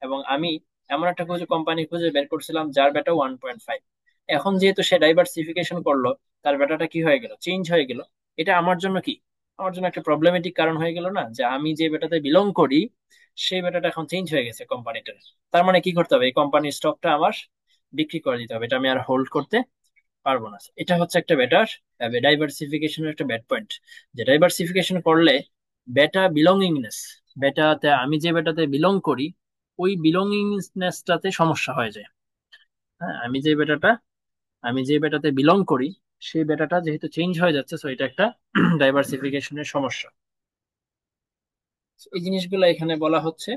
এবং আমি এমন একটা কোম্পানি খুঁজে বের করছিলাম যার বেটা 1.5। এখন যেহেতু সে ডাইভার্সিফিকেশন করলো, তার বেটাটা কি হয়ে গেল, চেঞ্জ হয়ে গেল। এটা আমার জন্য কি, আমার জন্য একটা প্রবলেমেটিক কারণ হয়ে গেল না, যে আমি যে বেটাতে বিলং করি সেই বেটাটা এখন চেঞ্জ হয়ে গেছে কোম্পানিটার। তার মানে কি করতে হবে, এই কোম্পানির স্টকটা আমার বিক্রি করে দিতে হবে, এটা আমি আর হোল্ড করতে পারবো না। এটা হচ্ছে একটা ডাইভার্সিফিকেশনের একটা ব্যাড পয়েন্ট, যে ডাইভার্সিফিকেশন করলে বিলঙ্গিংনেস, আমি যে বেটাতে বিলং করি, ওই বিলঙ্গিংনেসটাতে সমস্যা হয়ে যায়। হ্যাঁ, আমি যে বেটাতে বিলং করি, সেই বেটাটা যেহেতু চেঞ্জ হয়ে যাচ্ছে, সো এটা একটা ডাইভার্সিফিকেশনের সমস্যা। So, এই জিনিসগুলো এখানে বলা হচ্ছে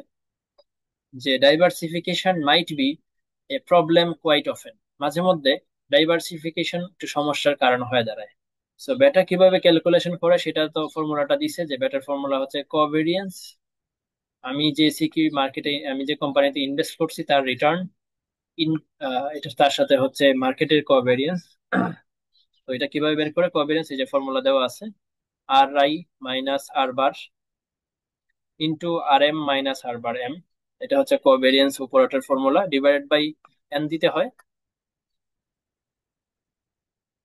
যে diversification might be a problem quite often, মাঝে মধ্যে ডাইভার্সিফিকেশন একটু সমস্যার কারণ হয়ে দাঁড়ায়। সো বেটা কিভাবে ক্যালকুলেশন করে সেটা তো ফর্মুলাটা দিছে, যে বেটার ফর্মুলা হচ্ছে কোভেরিয়েন্স, আমি যে মার্কেটে আমি যে কোম্পানিতে ইনভেস্ট করছি তার রিটার্ন ইন, এটা তার সাথে হচ্ছে মার্কেটের কোভেরিয়েন্স। তো এটা কিভাবে বের করে কোভেরিয়েন্স, এই যে ফর্মুলা দেওয়া আছে, R I minus R bar into R M minus R bar M, এটা হচ্ছে কোভেরিয়েন্স উপরের ফর্মুলা, ডিভাইডেড বাই এন দিতে হয়।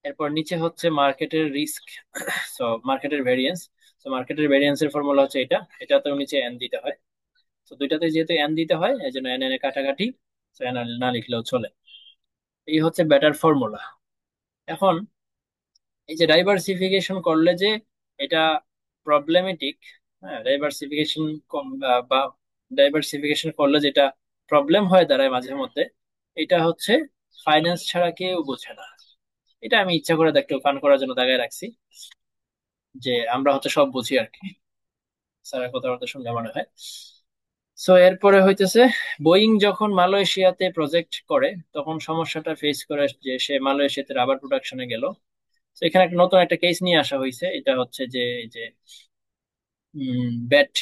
এরপর নিচে হচ্ছে মার্কেটের রিস্ক, সো মার্কেটের ভেরিয়েন্স। সো মার্কেটের ভেরিয়েন্সের ফর্মুলা হচ্ছে এটা, এটাতেও নিচে এন দিতে হয়। তো দুইটাতে যেহেতু এন দিতে হয় এই জন্য এন এন এ কাটাকাটি, তো এন না লিখলেও চলে। এই হচ্ছে বেটার ফর্মুলা। এখন এই যে ডাইভার্সিফিকেশন করলে যে এটা প্রবলেমেটিক, হ্যাঁ ডাইভার্সিফিকেশন বা ডাইভার্সিফিকেশন করলে যেটা প্রবলেম হয়ে দাঁড়ায় মাঝে মধ্যে, এটা হচ্ছে ফাইন্যান্স ছাড়া কেউ বোঝে না। এটা আমি ইচ্ছা করে একটু ফান করার জন্য দাগায় রাখছি, যে আমরা হচ্ছে সব বুঝি আর কি, স্যারের কথাবার্তা শুনলে মনে হয়। সো এরপরে হইতেছে, বোয়িং যখন মালয়েশিয়াতে প্রজেক্ট করে তখন সমস্যাটা ফেস করে যে সে মালয়েশিয়াতে রাবার প্রোডাকশনে গেল। তো এখানে একটা নতুন একটা কেস নিয়ে আসা হয়েছে, এটা হচ্ছে যে এই যে ব্যাট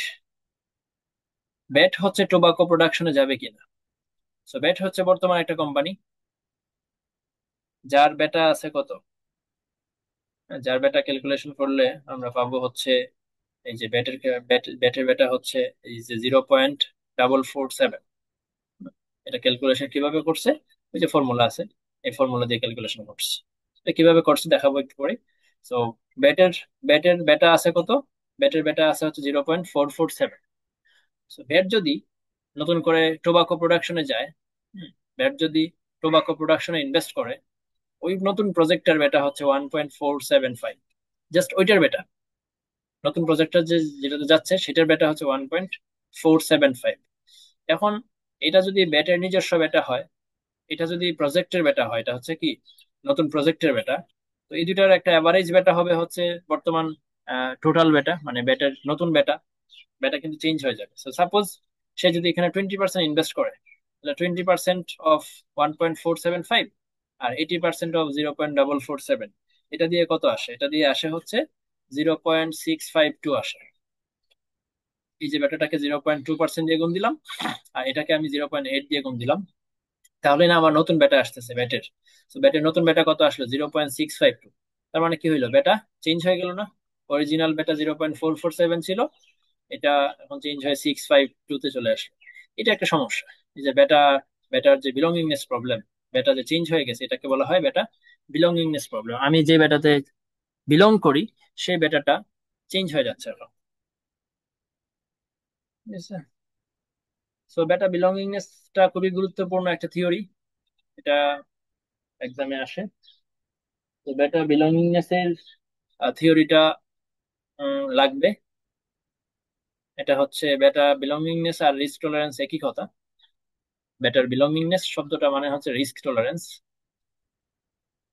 ব্যাট হচ্ছে টোবাকো প্রোডাকশনে যাবে কিনা। সো ব্যাট হচ্ছে বর্তমান একটা কোম্পানি যার বেটা আছে কত, যার বেটা ক্যালকুলেশন করলে আমরা পাবো হচ্ছে এই যে ব্যাটের বেটা হচ্ছে এই যে 0.447। এটা ক্যালকুলেশন কিভাবে করছে, ওই যে ফর্মুলা আছে, এই ফর্মুলা দিয়ে ক্যালকুলেশন করছে। এটা কিভাবে করছে দেখাবো একটু পরে। তো ব্যাটের ব্যাটের বেটা আছে কত, ব্যাটের বেটা আছে হচ্ছে 0.447। তো ব্যাট যদি নতুন করে টোবাকো প্রোডাকশনে যায়, ব্যাট যদি টোবাকো প্রোডাকশনে ইনভেস্ট করে, ওই নতুন প্রজেক্টের বেটা হচ্ছে 1.475, জাস্ট ওইটার বেটা, নতুন প্রজেক্টর যে যেটাতে যাচ্ছে সেটার বেটা হচ্ছে 1.475। এখন এটা যদি ব্যাটের নিজস্ব বেটা হয়, এটা যদি প্রজেক্টের বেটা হয়, এটা হচ্ছে কি নতুন প্রজেক্টের বেটা, তো এই দুটার একটা অ্যাভারেজ বেটা হবে হচ্ছে বর্তমান টোটাল বেটা, মানে বেটার নতুন বেটা, বেটা কিন্তু চেঞ্জ হয়ে যাবে। সো সাপোজ সে যদি এখানে 20% ইনভেস্ট করে, তাহলে 20% অফ 1.475 আর 80% অফ 0.447, এটা দিয়ে কত আসে, এটা দিয়ে আসে হচ্ছে 0.652 আসে। এই যে বেটাটাকে 0.2% দিয়ে গুণ দিলাম, আর এটাকে আমি 0.8 দিয়ে গুণ দিলাম, তাহলে না আমার নতুন বেটা আসতেছে ব্যাটের। তো ব্যাটের নতুন বেটা কত আসলো, 0.652। তার মানে কি হইলো, বেটা চেঞ্জ হয়ে গেল না। অরিজিনাল বেটা 0.447 ছিল, এটা এখন চেঞ্জ হয়ে 652 তে চলে আসলো। এটা একটা সমস্যা, এই যে বেটার যে বিলঙ্গিংনেস প্রবলেম, বেটা যে চেঞ্জ হয়ে গেছে, এটাকে বলা হয় বেটা বিলঙ্গিংনেস প্রবলেম। আমি যে বেটাতে বিলং করি সেই বেটাটা চেঞ্জ হয়ে যাচ্ছে এখন, ঠিক আছে। সো বেটা বিলঙ্গিংনেসটা খুবই গুরুত্বপূর্ণ একটা থিওরি, এটা এক্সামে আসে। তো বেটা বিলঙ্গিংনেস এর থিওরিটা লাগবে। এটা হচ্ছে বেটা বিলঙ্গিংনেস আর রিস্ক টলারেন্স একই কথা। বেটার বিলঙ্গিংনেস শব্দটা মানে হচ্ছে রিস্ক টলারেন্স।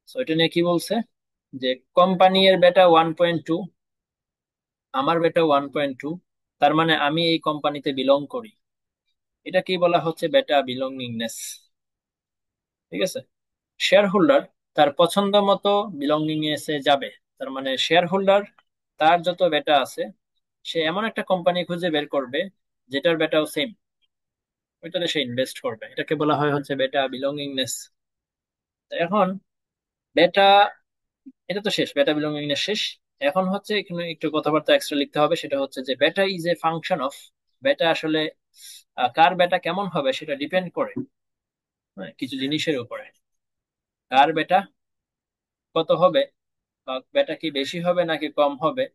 তো এটা নিয়ে কি বলছে, যে কোম্পানি এর বেটা 1.2, আমার বেটা 1.2, তার মানে আমি এই কোম্পানিতে বিলং করি, এটা কি বলা হচ্ছে বেটা বিলঙ্গিংনেস, ঠিক আছে। শেয়ার হোল্ডার তার পছন্দ মতো বিলঙ্গিংনেস এ যাবে, তার মানে শেয়ার হোল্ডার তার যত বেটা আছে সে এমন একটা কোম্পানি খুঁজে বের করবে যেটার বেটাও সেম, ওইটাতে সে ইনভেস্ট করবে, এটাকে বলা হয় হচ্ছে বেটা বিলঙ্গিংনেস। এখন বেটা, এটা তো শেষ, বেটা বিলঙ্গিংনেস শেষ। এখন হচ্ছে এখানে একটু কথাবার্তা এক্সট্রা লিখতে হবে, সেটা হচ্ছে যে বেটা ইজ এ ফাংশন অফ, বেটা আসলে কার বেটা কেমন হবে সেটা ডিপেন্ড করে, হ্যাঁ, কিছু জিনিসের উপরে। কার বেটা কত হবে, বা বেটা কি বেশি হবে নাকি কম হবে,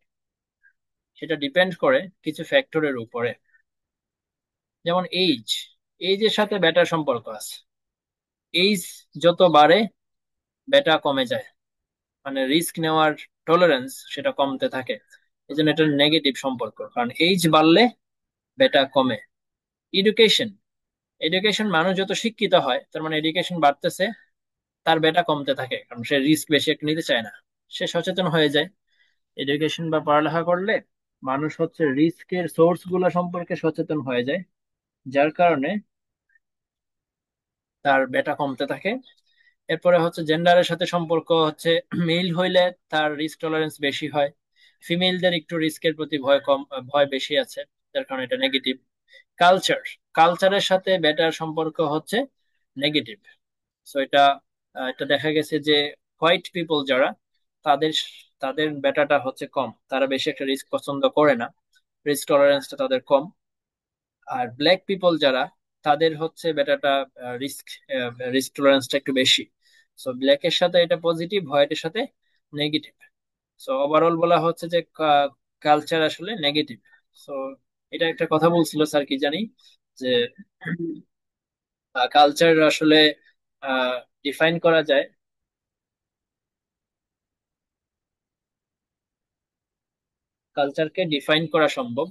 সেটা ডিপেন্ড করে কিছু ফ্যাক্টরের উপরে। যেমন এইজ, এইজের সাথে বেটার সম্পর্ক আছে, এইজ যত বাড়ে বেটা কমে যায়, মানে রিস্ক নেওয়ার টলারেন্স সেটা কমতে থাকে। এই জন্য এটা নেগেটিভ সম্পর্ক, কারণ এইজ বাড়লে বেটা কমে। এডুকেশন, এডুকেশন মানুষ যত শিক্ষিত হয় তার মানে এডুকেশন বাড়তেছে, তার বেটা কমতে থাকে, কারণ সে রিস্ক বেশি একটা নিতে চায় না, সে সচেতন হয়ে যায়। এডুকেশন বা পড়ালেখা করলে মানুষ হচ্ছে রিস্কের সোর্স গুলা সম্পর্কে সচেতন হয়ে যায়, যার কারণে তার বেটা কমতে থাকে। এরপরে হচ্ছে জেন্ডারের সাথে সম্পর্ক হচ্ছে মেল হইলে তার রিস্ক টলারেন্স বেশি হয়, ফিমেলদের একটু রিস্কের প্রতি ভয় কম, ভয় বেশি আছে, যার কারণে এটা নেগেটিভ। কালচার, কালচারের সাথে বেটার সম্পর্ক হচ্ছে নেগেটিভ। সো এটা দেখা গেছে যে হোয়াইট পিপল যারা, তাদের তাদের বেটাটা হচ্ছে কম, তারা বেশি একটা রিস্ক পছন্দ করে না, রিস্ক টলারেন্সটা তাদের কম। আর ব্ল্যাক পিপল যারা, তাদের হচ্ছে বেটাটা রিস্ক রিস্ক টলারেন্সটা একটু বেশি। সো ব্ল্যাকের সাথে এটা পজিটিভ, হোয়াইটের সাথে নেগেটিভ। সো ওভারঅল বলা হচ্ছে যে কালচার আসলে নেগেটিভ। সো এটা একটা কথা বলছিল স্যার কি জানি, যে কালচার আসলে ডিফাইন করা যায়, কালচারকে ডিফাইন করা সম্ভব।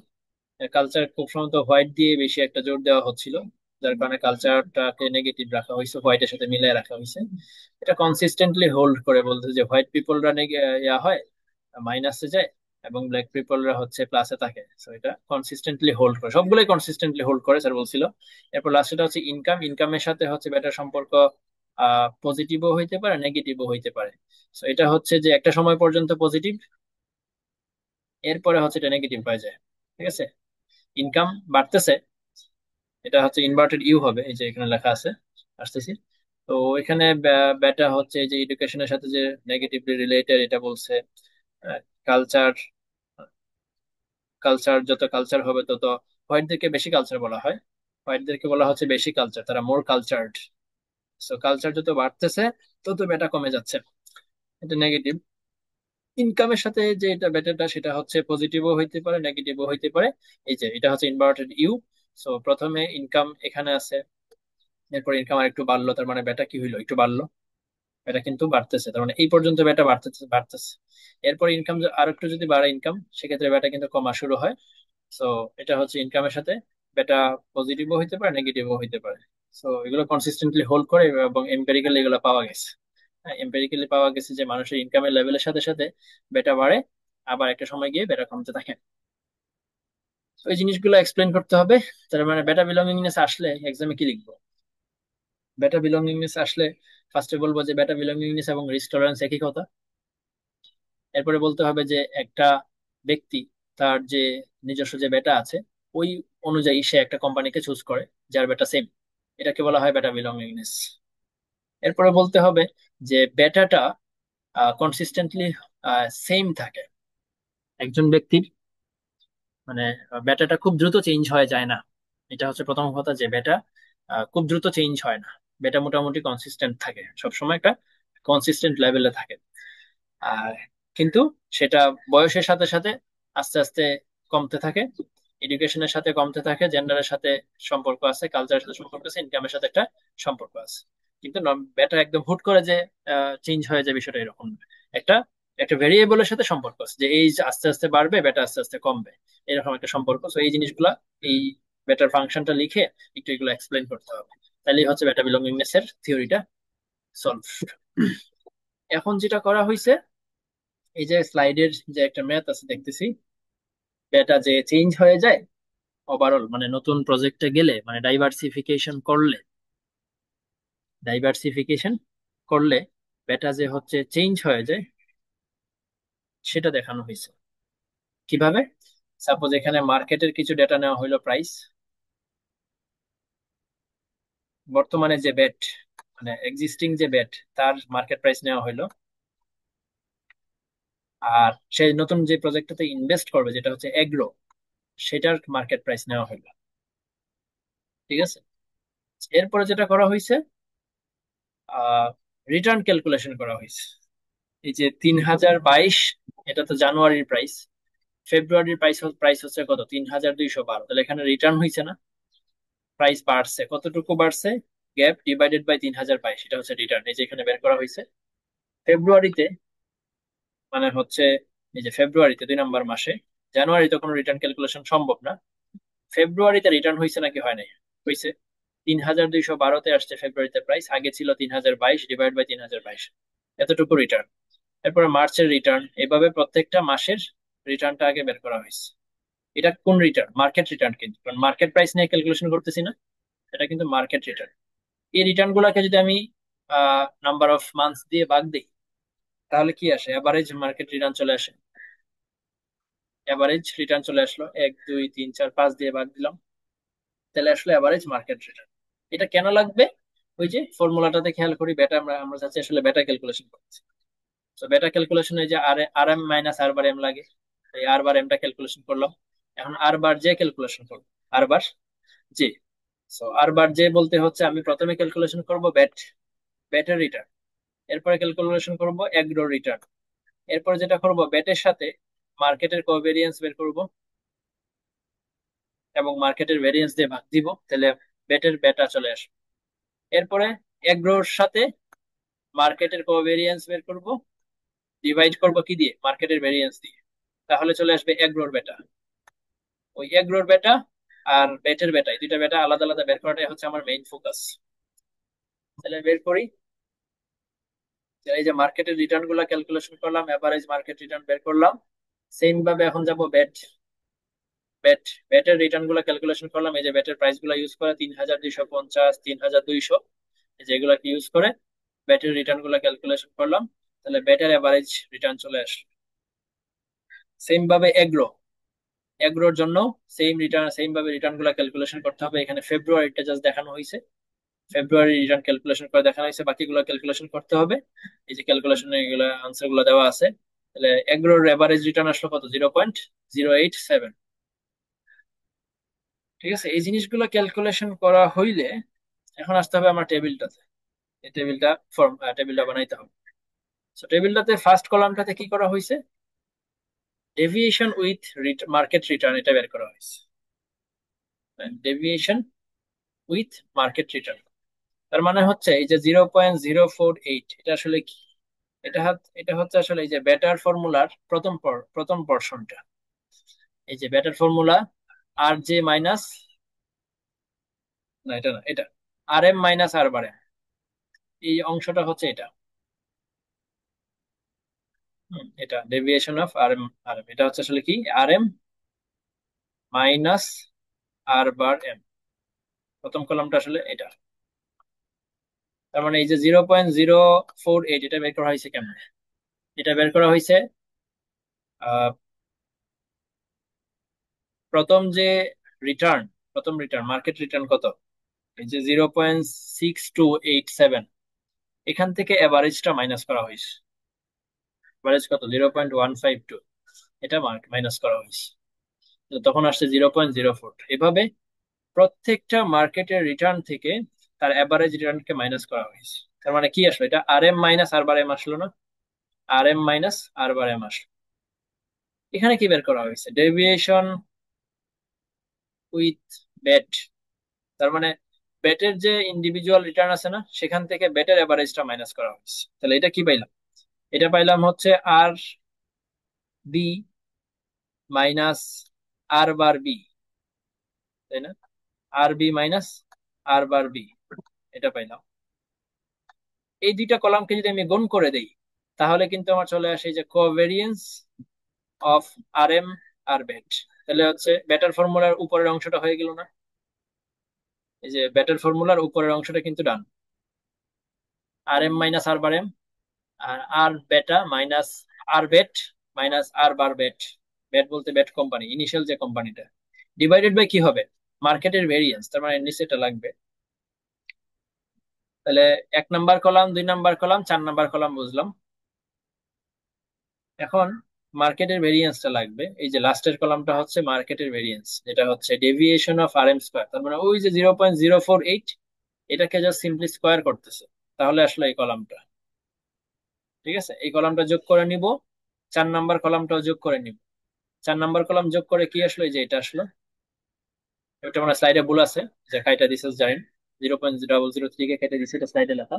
কালচার খুব সম্ভবত হোয়াইট দিয়ে বেশি একটা জোর দেওয়া হচ্ছিল, যার কারণে কালচারটাকে নেগেটিভ রাখা হয়েছে, হোয়াইটের সাথে মিলিয়ে রাখা হয়েছে। এটা কনসিস্টেন্টলি হোল্ড করে বলতে যে হোয়াইট পিপলরা ইয়া হয়, মাইনাসে যায়, এবং ব্ল্যাক পিপলরা হচ্ছে প্লাসে থাকে। সো এটা কনসিস্টেন্টলি হোল্ড করে, সবগুলোই কনসিস্টেন্টলি হোল্ড করে স্যার বলছিল। এরপর লাস্টটা হচ্ছে ইনকাম, ইনকামের সাথে হচ্ছে বেটার সম্পর্ক পজিটিভও হইতে পারে, নেগেটিভও হইতে পারে। সো এটা হচ্ছে যে একটা সময় পর্যন্ত পজিটিভ, এরপরে হচ্ছে এটা নেগেটিভ হয়ে যায়। ঠিক আছে, ইনকাম বাড়তেছে, এটা হচ্ছে ইনভার্টেড ইউ হবে, এই যে এখানে লেখা আছে, আসতেছি। তো এখানে বেটা হচ্ছে এই যে এডুকেশনের সাথে যে নেগেটিভলি রিলেটেড, এটা বলছে। কালচার, কালচার যত কালচার হবে তত হোয়াইটদেরকে বেশি কালচার বলা হয়, হোয়াইটদেরকে বলা হচ্ছে বেশি কালচার, তারা মোর কালচার্ড। সো কালচার যত বাড়তেছে তত বেটা কমে যাচ্ছে, এটা নেগেটিভ। ইনকামের সাথে যে এটা বেটাটা, সেটা হচ্ছে পজিটিভও হইতে পারে, নেগেটিভও হইতে পারে। এই যে এটা হচ্ছে ইনভার্টেড ইউ। সো প্রথমে ইনকাম এখানে আছে, এরপর ইনকাম আর একটু বাড়লো, তার মানে বেটা কি হইলো, একটু বাড়লো, বেটা কিন্তু বাড়তেছে, তার মানে এই পর্যন্ত বেটা বাড়তেছে বাড়তেছে। এরপর ইনকাম আর একটু যদি বাড়ে ইনকাম, সেক্ষেত্রে বেটা কিন্তু কমা শুরু হয়। সো এটা হচ্ছে ইনকামের সাথে বেটা পজিটিভও হইতে পারে, নেগেটিভও হইতে পারে। সো এগুলো কনসিস্টেন্টলি হোল্ড করে, এবং এম্পেরিক্যালি এগুলো পাওয়া গেছে। হ্যাঁ, এম্পেরিক্যালি পাওয়া গেছে যে মানুষের ইনকামের লেভেলের সাথে সাথে বেটা বাড়ে, আবার একটা সময় গিয়ে বেটা কমতে থাকে। তো এই জিনিসগুলো এক্সপ্লেন করতে হবে। তার মানে বেটা বিলঙ্গিংনেস আসলে এক্সামে কি লিখবো? বেটা বিলঙ্গিংনেস আসলে ফার্স্টে বলবো যে বেটা বিলঙ্গিংনেস এবং রিস্ক টলারেন্স একই কথা। এরপরে বলতে হবে যে একটা ব্যক্তি, তার যে নিজস্ব যে বেটা আছে, ওই অনুযায়ী সে একটা কোম্পানিকে চুজ করে যার বেটা সেম, এটাকে বলা হয় বেটা বিলঙ্গিংনেস। এরপরে বলতে হবে যে বেটাটা কনসিস্টেন্টলি সেম থাকে একজন ব্যক্তির, মানে বেটাটা খুব দ্রুত চেঞ্জ হয়ে যায় না। এটা হচ্ছে প্রথম কথা, যে বেটা খুব দ্রুত চেঞ্জ হয় না, বেটা মোটামুটি কনসিস্টেন্ট থাকে, সবসময় একটা কনসিস্টেন্ট লেভেলে থাকে। আর কিন্তু সেটা বয়সের সাথে সাথে আস্তে আস্তে কমতে থাকে, এডুকেশনের সাথে কমতে থাকে, জেন্ডারের সাথে সম্পর্ক আছে, কালচারের সাথে সম্পর্ক আছে, ইনকামের সাথে একটা সম্পর্ক আছে। কিন্তু বেটা একদম হুট করে যে চেঞ্জ হয়ে যায়, বিষয়টা এরকম না। একটা একটা ভেরিয়েবলের সাথে সম্পর্ক আছে, যে এই যে আস্তে আস্তে বাড়বে, বেটা আস্তে আস্তে কমবে, এরকম একটা সম্পর্ক। তো এই জিনিসগুলা, এই বেটার ফাংশনটা লিখে একটু এগুলো এক্সপ্লেন করতে হবে, তাহলেই হচ্ছে বেটা বিলঙ্গিংনেস এর থিওরিটা সলভ। এখন যেটা করা হয়েছে, এই যে স্লাইডের যে একটা ম্যাথ আছে দেখতেছি, ডেটা যে চেঞ্জ হয়ে যায় ওভারঅল, মানে নতুন প্রজেক্টে গেলে, মানে ডাইভার্সিফিকেশন করলে ডেটা যে হচ্ছে চেঞ্জ হয়ে যায়, সেটা দেখানো হয়েছে। কিভাবে? সাপোজ এখানে মার্কেটের কিছু ডেটা নেওয়া হইলো, প্রাইস, বর্তমানে যে বেট, মানে এক্সিস্টিং যে বেট, তার মার্কেট প্রাইস নেওয়া হইলো। আর সেই নতুন যে প্রজেক্টটাতে ইনভেস্ট করবে, যেটা হচ্ছে এগ্রো, সেটার মার্কেট প্রাইস নেওয়া হইলো। ঠিক আছে, এরপরে যেটা করা হয়েছে, রিটার্ন ক্যালকুলেশন করা হয়েছে। এই যে 3022, এটা তো জানুয়ারির প্রাইস, ফেব্রুয়ারির প্রাইস প্রাইস হচ্ছে কত, 3212, তাহলে এখানে রিটার্ন হয়েছে না, প্রাইস বাড়ছে, কতটুকু বাড়ছে, গ্যাপ ডিভাইডেড বাই 3022, এটা হচ্ছে রিটার্ন, এই যে এখানে বের করা হয়েছে। ফেব্রুয়ারিতে, মানে হচ্ছে এই যে ফেব্রুয়ারিতে 2 নম্বর মাসে, জানুয়ারিতে কোনো রিটার্ন ক্যালকুলেশন সম্ভব না, ফেব্রুয়ারিতে রিটার্ন হয়েছে নাকি হয় নাই? হয়েছে। 3212-তে আসছে ফেব্রুয়ারিতে প্রাইস, আগে ছিল 3022 ডিভাইড বাই 3022, এতটুকু রিটার্ন। এরপরে মার্চের রিটার্ন, এভাবে প্রত্যেকটা মাসের রিটার্নটা আগে বের করা হয়েছে। এটা কোন রিটার্ন? মার্কেট রিটার্ন, কিন্তু কারণ মার্কেট প্রাইস নিয়ে ক্যালকুলেশন করতেছি না, এটা কিন্তু মার্কেট রিটার্ন। এই রিটার্ন গুলাকে যদি আমি নাম্বার অফ মান্থস দিয়ে ভাগ দিই, তাহলে কি আসে? এভারেজ মার্কেট রিটার্ন চলে আসে। এভারেজ রিটার্ন চলে আসলো, 1 2 3 4 5 দিয়ে ভাগ দিলাম, তাহলে আসলে এভারেজ মার্কেট রিটার্ন। এটা কেন লাগবে? ওই যে ফর্মুলাটাতে খেয়াল করি, বেটা আমরা আমরা চাচ্ছি আসলে বেটা ক্যালকুলেশন করছি। তো বেটা ক্যালকুলেশনে যে আর M minus R bar M লাগে, এই আর বার এমটা ক্যালকুলেশন করলাম। এখন আর বার জে ক্যালকুলেশন করবো, আর বার জে। সো আর বার জে বলতে হচ্ছে আমি প্রথমে ক্যালকুলেশন করব ব্যাটের রিটার্ন, এরপরে ক্যালকুলেশন করব এগ্রো রিটার্ন, এরপর যেটা করব ব্যাটের সাথে মার্কেটের কোভেরিয়েন্স বের করব এবং মার্কেটের ভেরিয়েন্স দিয়ে ভাগ দিব, তাহলে ব্যাটের বেটা চলে আসবে। এরপরে এগ্রোর সাথে মার্কেটের কোভেরিয়েন্স বের করব, ডিভাইড করব কি দিয়ে? মার্কেটের ভেরিয়েন্স দিয়ে, তাহলে চলে আসবে এগ্রোর বেটা। ওই এগ্রোর বেটা আর বেটের বেটা, এই দুইটা বেটা আলাদা আলাদা বের করাটাই হচ্ছে আমার মেইন ফোকাস। তাহলে বের করি। যে এই যে মার্কেটের রিটার্ন গুলা ক্যালকুলেশন করলাম, এভারেজ মার্কেট রিটার্ন বের করলাম। সেম ভাবে এখন যাব ব্যাটের রিটার্ন গুলা ক্যালকুলেশন করলাম। এই যে ব্যাটের প্রাইস গুলা ইউজ করে 3250, 3200, যেগুলাকে ইউজ করে ব্যাটের রিটার্ন গুলা ক্যালকুলেশন করলাম, তাহলে ব্যাটের এভারেজ রিটার্ন চলে আসলো। সেম ভাবে এগ্রোর জন্য সেম ভাবে রিটার্ন গুলা ক্যালকুলেশন করতে হবে। এখানে ফেব্রুয়ারিটা জাস্ট দেখানো হয়েছে, ফেব্রুয়ারি রিটার্ন ক্যালকুলেশন করে দেখানো হয়েছে, বাকিগুলো ক্যালকুলেশন করতে হবে। এই যে ক্যালকুলেশন এগুলো আনসার গুলো দেওয়া আছে। তাহলে এগ্রোর এভারেজ রিটার্ন আসলো কত? 0.087। ঠিক আছে, এই জিনিসগুলো ক্যালকুলেশন করা হইলে এখন আসতে হবে আমার টেবিলটাতে। এই টেবিলটা বানাইতে হবে। তো টেবিলটাতে ফার্স্ট কলামটাতে কি করা হয়েছে? ডেভিয়েশন উইথ মার্কেট রিটার্ন, এটা বের করা হয়েছে। ডেভিয়েশন উইথ মার্কেট রিটার্ন, তার মানে হচ্ছে এই যে 0.048, এটা আসলে কি? এটা হচ্ছে আসলে এই যে ব্যাটার ফর্মুলার প্রথম পোর্শনটা। এই যে ব্যাটার ফর্মুলা আর জে মাইনাস, না এটা না, এটা R M minus R bar M, এই অংশটা হচ্ছে এটা। এটা ডেভিয়েশন অফ আর এম এটা হচ্ছে আসলে কি? আর M minus R bar M, প্রথম কলামটা আসলে এটা। তার মানে এই যে 0.048, এটা বের করা হয়েছে কেমন? এটা বের করা হয়েছে আহ প্রথম যে রিটার্ন প্রথম রিটার্ন মার্কেট রিটার্ন কত? এই যে 0.6287, এখান থেকে এভারেজটা মাইনাস করা হয়েছে। এভারেজ কত? 0.152, এটা মাইনাস করা হয়েছে। তো তখন আসছে 0.04। এভাবে প্রত্যেকটা মার্কেটের রিটার্ন থেকে তার এভারেজ রিটার্নকে মাইনাস করা হয়েছে। তার মানে কি আসলো? এটা R M minus R bar M আসলো না? R M minus R bar M আসলো। এখানে কি বের করা হয়েছে? Deviation with bet. তার মানে বেটের যে ইন্ডিভিজুয়াল রিটার্ন আছে না, সেখান থেকে বেটের এভারেজটা মাইনাস করা হয়েছে। তাহলে এটা কি পাইলাম? এটা পাইলাম হচ্ছে আর বি মাইনাস আর বার বি, তাই না? আর বি মাইনাস আর বার বি, এটা পাইলাম। এই দুইটা কলামকে যদি আমি গুণ করে দেই, তাহলে কিন্তু আমার চলে আসে যে কোভেরিয়েন্স অফ আর এম আর বেট। তাহলে হচ্ছে ব্যাটার ফর্মুলার উপরের অংশটা হয়ে গেল না? এই যে ব্যাটার ফর্মুলার উপরের অংশটা কিন্তু ডান, আর M minus R bar M, আর আর বেটা মাইনাস আর বেট মাইনাস আর বার বেট। বেট বলতে বেট কোম্পানি, ইনিশিয়াল যে কোম্পানিটা, ডিভাইডেড বাই কি হবে? মার্কেটের ভেরিয়েন্স। তার মানে নিচে এটা লাগবে। তাহলে 1 number column, 2 number column, 4 number column বুঝলাম। এখন মার্কেটের ভেরিয়েন্সটা লাগবে। এই যে লাস্টের কলামটা হচ্ছে মার্কেটের ভেরিয়েন্স, যেটা হচ্ছে deviation of R M square. তার মানে ওই যে 0.048, এটাকে জাস্ট সিম্পলি স্কোয়ার করতেছে, তাহলে আসলে এই কলামটা। ঠিক আছে, এই কলামটা যোগ করে নিব, 4 নাম্বার কলামটাও যোগ করে নিব। 4 নাম্বার কলাম যোগ করে কি আসলো? এই যে এটা আসলো। এটা মানে স্লাইডে ভুল আছে, যে কাইটা দিছে জানেন, 0.003 কে কেটে দিছে, এটা স্লাইডে লেখা।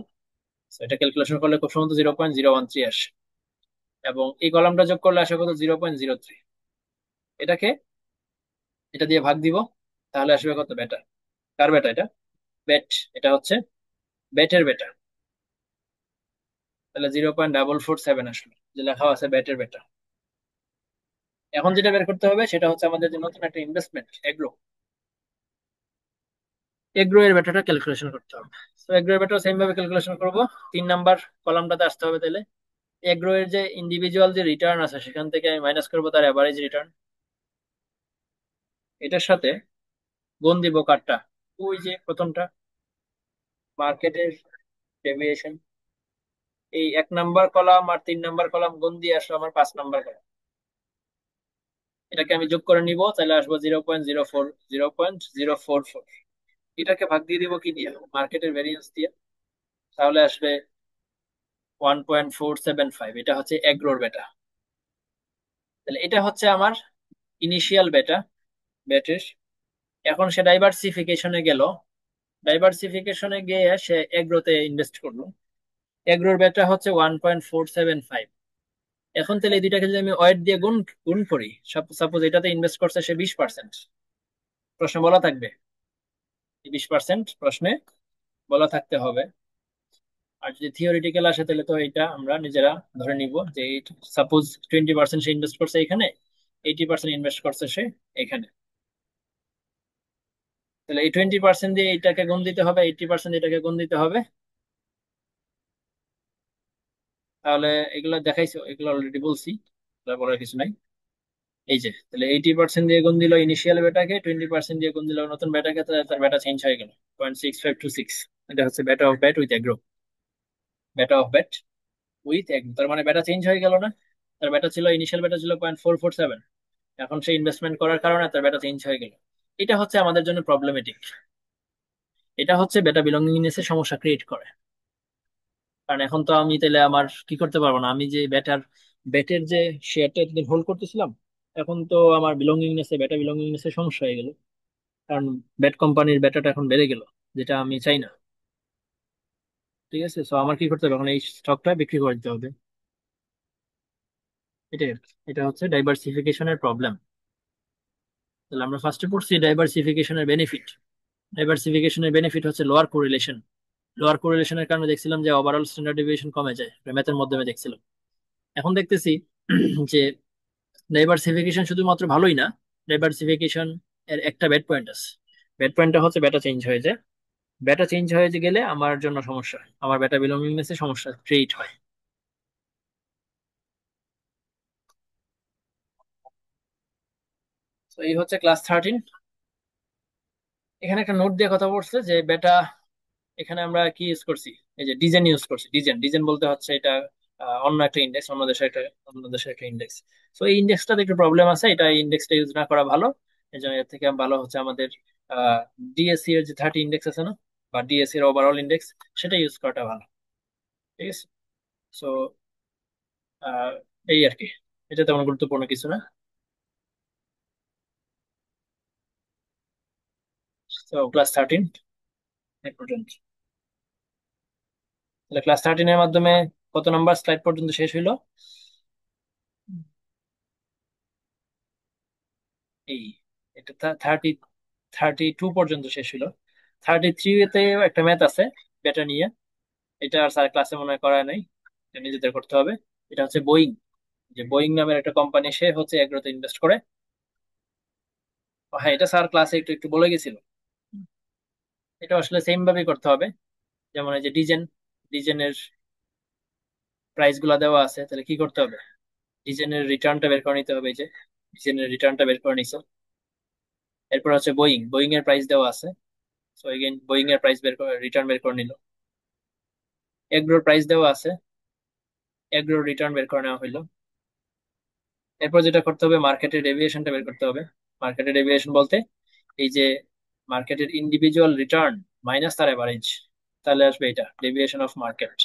So এটা ক্যালকুলেশন করলে খুব সম্ভবত 0.013 আসে, এবং এই কলামটা যোগ করলে আসে কত? 0.03। এটাকে এটা দিয়ে ভাগ দিব, তাহলে আসবে কত? বেটা। কার বেটা এটা? বেট। এটা হচ্ছে বেটের বেটা। তাহলে 0.447 আসলো, যে লেখা আছে বেটের বেটা। এখন যেটা বের করতে হবে সেটা হচ্ছে আমাদের যে নতুন একটা ইনভেস্টমেন্ট এগ্রো, এগ্রো এর বেটাটা ক্যালকুলেশন করতে হবে। তো এগ্রো এর বেটা সেম ভাবে ক্যালকুলেশন করব। 3 নাম্বার কলামটাতে আসতে হবে তাহলে। এগ্রো এর যে ইন্ডিভিজুয়াল যে রিটার্ন আছে সেখান থেকে আমি মাইনাস করবো তার অ্যাভারেজ রিটার্ন। এটার সাথে গুণ দিব কারটা, ওই যে প্রথমটা, মার্কেটের ডেভিয়েশন। এই 1 নাম্বার কলাম আর 3 নাম্বার কলাম গুণ দিয়ে আসলো আমার 5 নাম্বার কলাম। এটাকে আমি যোগ করে নিব, তাহলে আসবো 0.04, 0.044। এটাকে ভাগ দিয়ে দিব কি দিয়ে, মার্কেটের ভেরিয়েন্স দিয়ে। তাহলে আসবে 1.475। এটা হচ্ছে এগ্রোর বেটা। তাহলে এটা হচ্ছে আমার ইনিশিয়াল বেটা, বেটের। এখন সে ডাইভার্সিফিকেশনে গেল, ডাইভার্সিফিকেশনে গিয়ে সে এগ্রোতে ইনভেস্ট করলো। এগ্রোর বেটা হচ্ছে 1.475। এখন তাহলে এই দুইটাকে যদি আমি ওয়েট দিয়ে গুণ গুণ করি, সাপোজ এটাতে ইনভেস্ট করছে সে 20%, প্রশ্নে বলা থাকবে 20% প্রশ্নে বলা থাকতে হবে। আর যদি থিওরিটিক্যাল আসে তাহলে তো এটা আমরা নিজেরা ধরে নিব যে সাপোজ 20% সে ইনভেস্ট করছে এখানে, 80% ইনভেস্ট করছে সে এখানে। তাহলে এই 20% দিয়ে এটাকে গুণ দিতে হবে, 80% এটাকে গুণ দিতে হবে। তাহলে এগুলো দেখাইছো, এগুলো অলরেডি বলছি, এগুলো বলার কিছু নাই। এই যে তাহলে 80% দিয়ে গুণ দিল ইনিশিয়াল বেটাকে, 20% দিয়ে গুণ দিল নতুন বেটাকে, তাহলে তার বেটা চেঞ্জ হয়ে গেল 0.6526। এটা হচ্ছে বেটা অফ ব্যাট উইথ এগ্রো, বেটা অফ ব্যাট উইথ এগ্রো। তার মানে বেটা চেঞ্জ হয়ে গেল না? তার বেটা ছিল, ইনিশিয়াল বেটা ছিল 0.447, এখন সে ইনভেস্টমেন্ট করার কারণে তার বেটা চেঞ্জ হয়ে গেল। এটা হচ্ছে আমাদের জন্য প্রবলেমেটিক। এটা হচ্ছে বেটা বিলঙ্গিংনেস এর সমস্যা ক্রিয়েট করে। কারণ এখন তো আমি তাহলে আমার কি করতে পারবো না, আমি যে বেটের যে শেয়ারটা এতদিন হোল্ড করতেছিলাম, এখন তো আমার বিলঙ্গিংনেস বেটা বিলঙ্গিংনেস এর সমস্যা হয়ে গেল। কারণ ব্যাট কোম্পানির বেটাটা এখন বেড়ে গেল, যেটা আমি চাই না। ঠিক আছে, সো আমার কি করতে হবে এখন, এই স্টকটা বিক্রি করে দিতে হবে। এটাই আর কি। এটা হচ্ছে ডাইভার্সিফিকেশনের প্রবলেম। তাহলে আমরা ফার্স্টে পড়ছি ডাইভার্সিফিকেশনের বেনিফিট। ডাইভার্সিফিকেশনের বেনিফিট হচ্ছে লোয়ার কোরিলেশন। লোয়ার কোরিলেশনের কারণে দেখছিলাম যে ওভারঅল স্ট্যান্ডার্ড ডেভিয়েশন কমে যায়, ম্যাথের মাধ্যমে দেখছিলাম। এখন দেখতেছি যে ডাইভার্সিফিকেশন শুধুমাত্র ভালোই না, ডাইভার্সিফিকেশন এর একটা ব্যাড পয়েন্ট আছে। ব্যাড পয়েন্টটা হচ্ছে বেটা চেঞ্জ হয়ে যায়। বেটা চেঞ্জ হয়ে গেলে আমার জন্য সমস্যা হয়, আমার বেটা বিলঙ্গিংনেসে সমস্যা ক্রিয়েট হয়। তো এই হচ্ছে ক্লাস 13। এখানে একটা নোট দিয়ে কথা বলছে যে বেটা, এখানে আমরা কি ইউজ করছি, এই যে ডিজেন ইউজ করছি। ডিজেন ডিজেন বলতে হচ্ছে এটা অন্য একটা ইন্ডেক্স, অন্য দেশের একটা ইন্ডেক্স। তো এই ইন্ডেক্সটাতে একটু প্রবলেম আছে, এটা ইন্ডেক্সটা ইউজ না করা ভালো। এই জন্য এর থেকে ভালো হচ্ছে আমাদের ডিএসসি এর যে 30 ইন্ডেক্স আছে না, বা ডিএসসি এর ওভারঅল ইন্ডেক্স, সেটা ইউজ করাটা ভালো। ঠিক আছে। সো এই আর কি, এটা তেমন গুরুত্বপূর্ণ কিছু না। তো ক্লাস 13 পর্যন্ত। তাহলে ক্লাস 13 এর মাধ্যমে কত নাম্বার স্লাইড পর্যন্ত শেষ হইলো? এই এটা 32 পর্যন্ত শেষ হলো। 33-তে একটা ম্যাথ আছে বেটা নিয়ে, এটা আর স্যার ক্লাসে মনে হয় করায় নাই, এটা নিজেদের করতে হবে। এটা হচ্ছে বোয়িং। যে বোয়িং নামের একটা কোম্পানি, সে হচ্ছে এগ্রোতে ইনভেস্ট করে। হ্যাঁ, এটা স্যার ক্লাসে একটু একটু বলে গেছিল। এটা আসলে সেম ভাবেই করতে হবে। যেমন এই যে ডিজেনের প্রাইস গুলা দেওয়া আছে, তাহলে কি করতে হবে, ডিজেনের রিটার্নটা বের করে নিতে হবে। এই যে ডিজেনের রিটার্নটা বের করে নিছো। এরপর হচ্ছে বোয়িং, বোয়িং এর প্রাইস দেওয়া আছে, সো এগেইন বোয়িং এর প্রাইস বের করে, রিটার্ন বের করে নিল। এগ্রোর প্রাইস দেওয়া আছে, এগ্রোর রিটার্ন বের করে নেওয়া হইলো। এরপর যেটা করতে হবে, মার্কেটের ডেভিয়েশনটা বের করতে হবে। মার্কেটের ডেভিয়েশন বলতে এই যে মার্কেটের ইন্ডিভিজুয়াল রিটার্ন মাইনাস তার এভারেজ, তাহলে আসবে এটা ডেভিয়েশন অফ মার্কেট,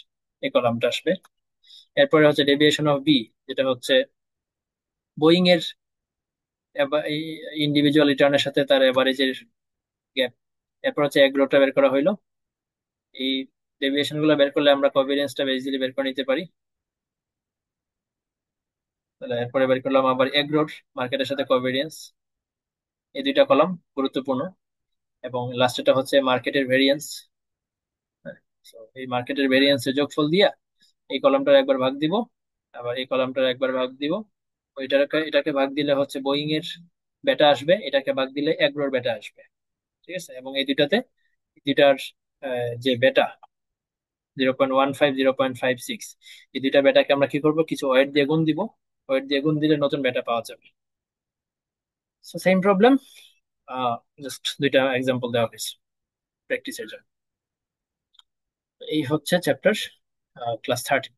এই কলামটা আসবে। এরপরে হচ্ছে ডেভিয়েশন অফ বি, যেটা হচ্ছে বোয়িং এর ইন্ডিভিজুয়াল রিটার্নের সাথে তার এভারেজের গ্যাপ। এরপর হচ্ছে এগ্রোটা বের করা হইলো। এই ডেভিয়েশন গুলো বের করলে আমরা কভিডেন্সটা ইজিলি বের করে নিতে পারি। তাহলে এরপরে বের করলাম আবার এগ্রোর মার্কেটের সাথে কভিডেন্স। এই দুইটা কলাম গুরুত্বপূর্ণ। এবং লাস্টেটা হচ্ছে মার্কেটের ভেরিয়েন্স। এই মার্কেটের ভেরিয়েন্সের যোগফল দিয়া এই কলামটার একবার ভাগ দিব, আবার এই কলামটার একবার ভাগ দিব। এটাকে ভাগ দিলে হচ্ছে বোয়িং এর বেটা আসবে, এটাকে ভাগ দিলে এগ্রোর বেটা আসবে। ঠিক আছে, এবং এই দুইটাতে দুইটার যে বেটা 0.15 0.56, এই দুইটা বেটাকে আমরা কি করব, কিছু ওয়েট দিয়ে গুণ দিব। ওয়েট দিয়ে গুণ দিলে নতুন বেটা পাওয়া যাবে। সো সেম প্রবলেম, জাস্ট দুইটা এক্সাম্পল দেওয়া হয়েছে প্র্যাকটিসের জন্য। এই হচ্ছে চ্যাপ্টার ক্লাস 13।